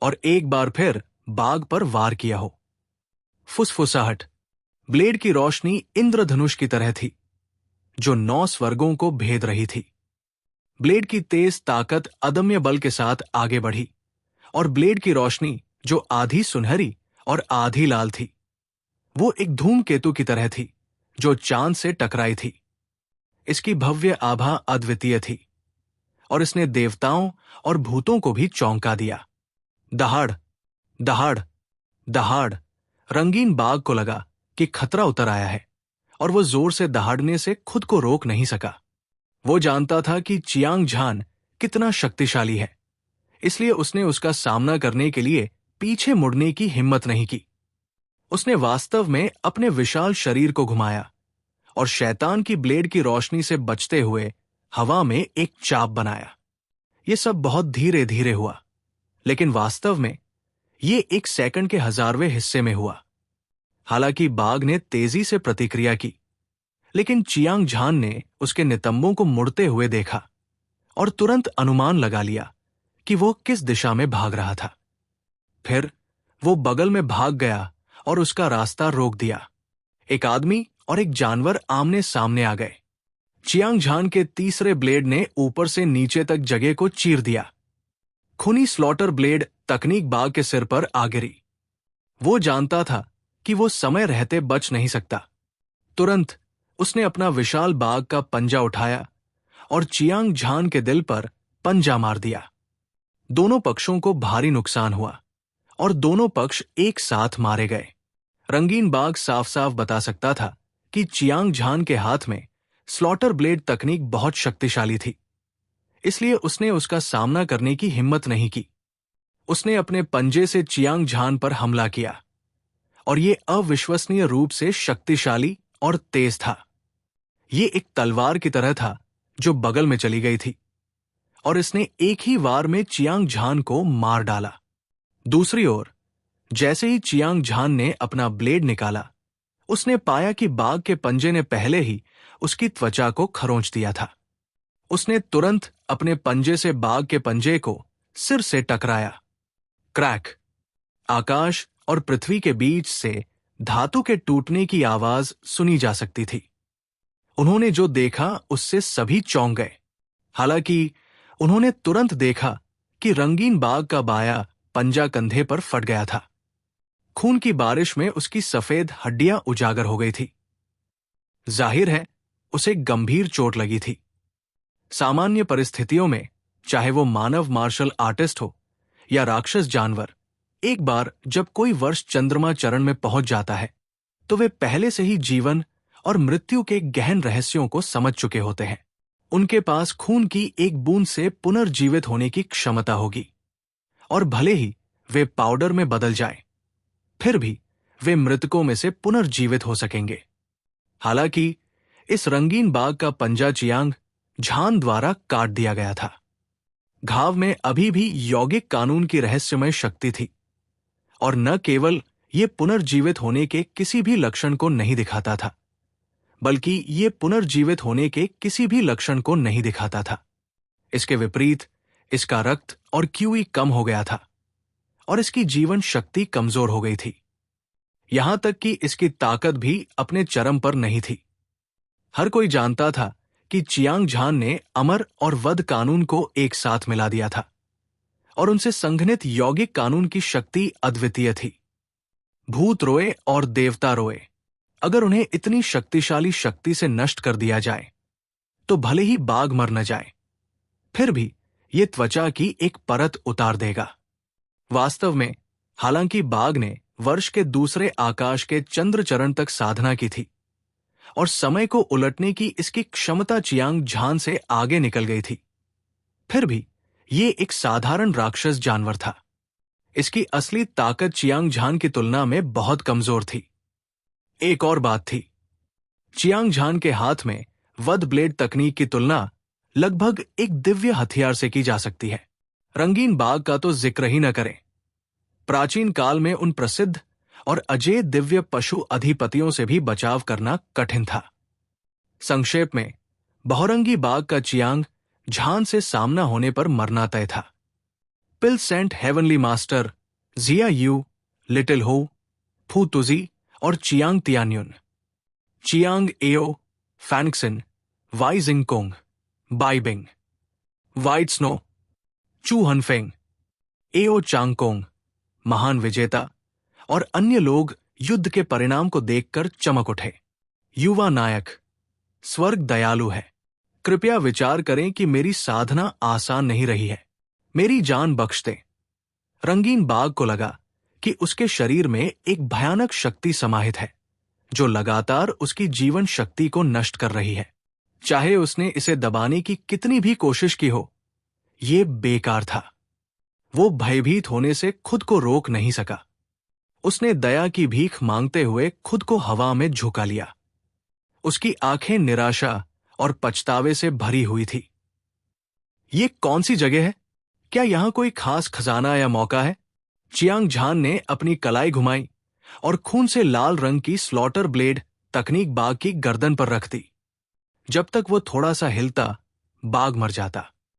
और एक बार फिर बाघ पर वार किया हो। फुसफुसाहट, ब्लेड की रोशनी इंद्रधनुष की तरह थी, जो 9 स्वर्गों को भेद रही थी। ब्लेड की तेज ताकत अदम्य बल के साथ आगे बढ़ी और ब्लेड की रोशनी, जो आधी सुनहरी और आधी लाल थी, वो एक धूमकेतु की तरह थी जो चांद से टकराई थी। इसकी भव्य आभा अद्वितीय थी और इसने देवताओं और भूतों को भी चौंका दिया। दहाड़, दहाड़, दहाड़। रंगीन बाघ को लगा कि खतरा उतर आया है और वो जोर से दहाड़ने से खुद को रोक नहीं सका। वो जानता था कि चियांग झान कितना शक्तिशाली है, इसलिए उसने उसका सामना करने के लिए पीछे मुड़ने की हिम्मत नहीं की। उसने वास्तव में अपने विशाल शरीर को घुमाया और शैतान की ब्लेड की रोशनी से बचते हुए हवा में एक चाप बनाया। ये सब बहुत धीरे धीरे हुआ, लेकिन वास्तव में ये 1 सेकंड के 1000वें हिस्से में हुआ। हालांकि बाघ ने तेजी से प्रतिक्रिया की, लेकिन चियांग झान ने उसके नितंबों को मुड़ते हुए देखा और तुरंत अनुमान लगा लिया कि वो किस दिशा में भाग रहा था। फिर वो बगल में भाग गया और उसका रास्ता रोक दिया। एक आदमी और एक जानवर आमने सामने आ गए। चियांग झान के तीसरे ब्लेड ने ऊपर से नीचे तक जगह को चीर दिया। खूनी स्लॉटर ब्लेड तकनीक बाघ के सिर पर आ गिरी। वो जानता था कि वो समय रहते बच नहीं सकता। तुरंत उसने अपना विशाल बाघ का पंजा उठाया और चियांग झान के दिल पर पंजा मार दिया। दोनों पक्षों को भारी नुकसान हुआ और दोनों पक्ष एक साथ मारे गए। रंगीन बाघ साफ साफ बता सकता था कि चियांग झान के हाथ में स्लॉटर ब्लेड तकनीक बहुत शक्तिशाली थी, इसलिए उसने उसका सामना करने की हिम्मत नहीं की। उसने अपने पंजे से चियांग झान पर हमला किया और ये अविश्वसनीय रूप से शक्तिशाली और तेज था। ये एक तलवार की तरह था जो बगल में चली गई थी और इसने एक ही वार में चियांग झान को मार डाला। दूसरी ओर, जैसे ही चियांग झान ने अपना ब्लेड निकाला, उसने पाया कि बाघ के पंजे ने पहले ही उसकी त्वचा को खरोंच दिया था। उसने तुरंत अपने पंजे से बाघ के पंजे को सिर से टकराया। क्रैक! आकाश और पृथ्वी के बीच से धातु के टूटने की आवाज सुनी जा सकती थी। उन्होंने जो देखा उससे सभी चौंक गए। हालांकि उन्होंने तुरंत देखा कि रंगीन बाघ का बाया पंजा कंधे पर फट गया था। खून की बारिश में उसकी सफेद हड्डियां उजागर हो गई थी। जाहिर है उसे गंभीर चोट लगी थी। सामान्य परिस्थितियों में, चाहे वो मानव मार्शल आर्टिस्ट हो या राक्षस जानवर, एक बार जब कोई वर्ष चंद्रमा चरण में पहुंच जाता है तो वे पहले से ही जीवन और मृत्यु के गहन रहस्यों को समझ चुके होते हैं। उनके पास खून की एक बूंद से पुनर्जीवित होने की क्षमता होगी और भले ही वे पाउडर में बदल जाएं, फिर भी वे मृतकों में से पुनर्जीवित हो सकेंगे। हालांकि इस रंगीन बाघ का पंजा चियांग झान द्वारा काट दिया गया था। घाव में अभी भी यौगिक कानून की रहस्यमय शक्ति थी और न केवल ये पुनर्जीवित होने के किसी भी लक्षण को नहीं दिखाता था, बल्कि ये पुनर्जीवित होने के किसी भी लक्षण को नहीं दिखाता था। इसके विपरीत इसका रक्त और क्यूई कम हो गया था और इसकी जीवन शक्ति कमजोर हो गई थी। यहां तक कि इसकी ताकत भी अपने चरम पर नहीं थी। हर कोई जानता था कि चियांग झान ने अमर और वध कानून को एक साथ मिला दिया था और उनसे संघनित यौगिक कानून की शक्ति अद्वितीय थी। भूत रोए और देवता रोए, अगर उन्हें इतनी शक्तिशाली शक्ति से नष्ट कर दिया जाए तो भले ही बाघ मर न जाए, फिर भी ये त्वचा की एक परत उतार देगा। वास्तव में हालांकि बाघ ने वर्ष के दूसरे आकाश के चंद्र चरण तक साधना की थी और समय को उलटने की इसकी क्षमता चियांग झान से आगे निकल गई थी, फिर भी ये एक साधारण राक्षस जानवर था। इसकी असली ताकत चियांग झान की तुलना में बहुत कमजोर थी। एक और बात थी, चियांग झान के हाथ में वध ब्लेड तकनीक की तुलना लगभग एक दिव्य हथियार से की जा सकती है। रंगीन बाघ का तो जिक्र ही न करें। प्राचीन काल में उन प्रसिद्ध और अजेय दिव्य पशु अधिपतियों से भी बचाव करना कठिन था। संक्षेप में, बहुरंगी बाघ का चियांग झान से सामना होने पर मरना तय था। Pill Saint Heavenly Master, Jia Yu, Little Ho, Fu Tuzi और Jiang Tianyun, Jiang Ao, Fanxin, Wei Jingkong, Baibing, White Snow, Chu Hanfeng, एओ चांगकोंग, महान विजेता और अन्य लोग युद्ध के परिणाम को देखकर चमक उठे। युवा नायक, स्वर्ग दयालु है। कृपया विचार करें कि मेरी साधना आसान नहीं रही है। मेरी जान बख्श दे। रंगीन बाघ को लगा कि उसके शरीर में एक भयानक शक्ति समाहित है जो लगातार उसकी जीवन शक्ति को नष्ट कर रही है। चाहे उसने इसे दबाने की कितनी भी कोशिश की हो, ये बेकार था। वो भयभीत होने से खुद को रोक नहीं सका। उसने दया की भीख मांगते हुए खुद को हवा में झुका लिया। उसकी आंखें निराशा और पछतावे से भरी हुई थी। ये कौन सी जगह है? क्या यहां कोई खास खजाना या मौका है? चियांग झान ने अपनी कलाई घुमाई और खून से लाल रंग की स्लॉटर ब्लेड तकनीक बाघ की गर्दन पर रख दी। जब तक वो थोड़ा सा हिलता, बाघ मर जाता।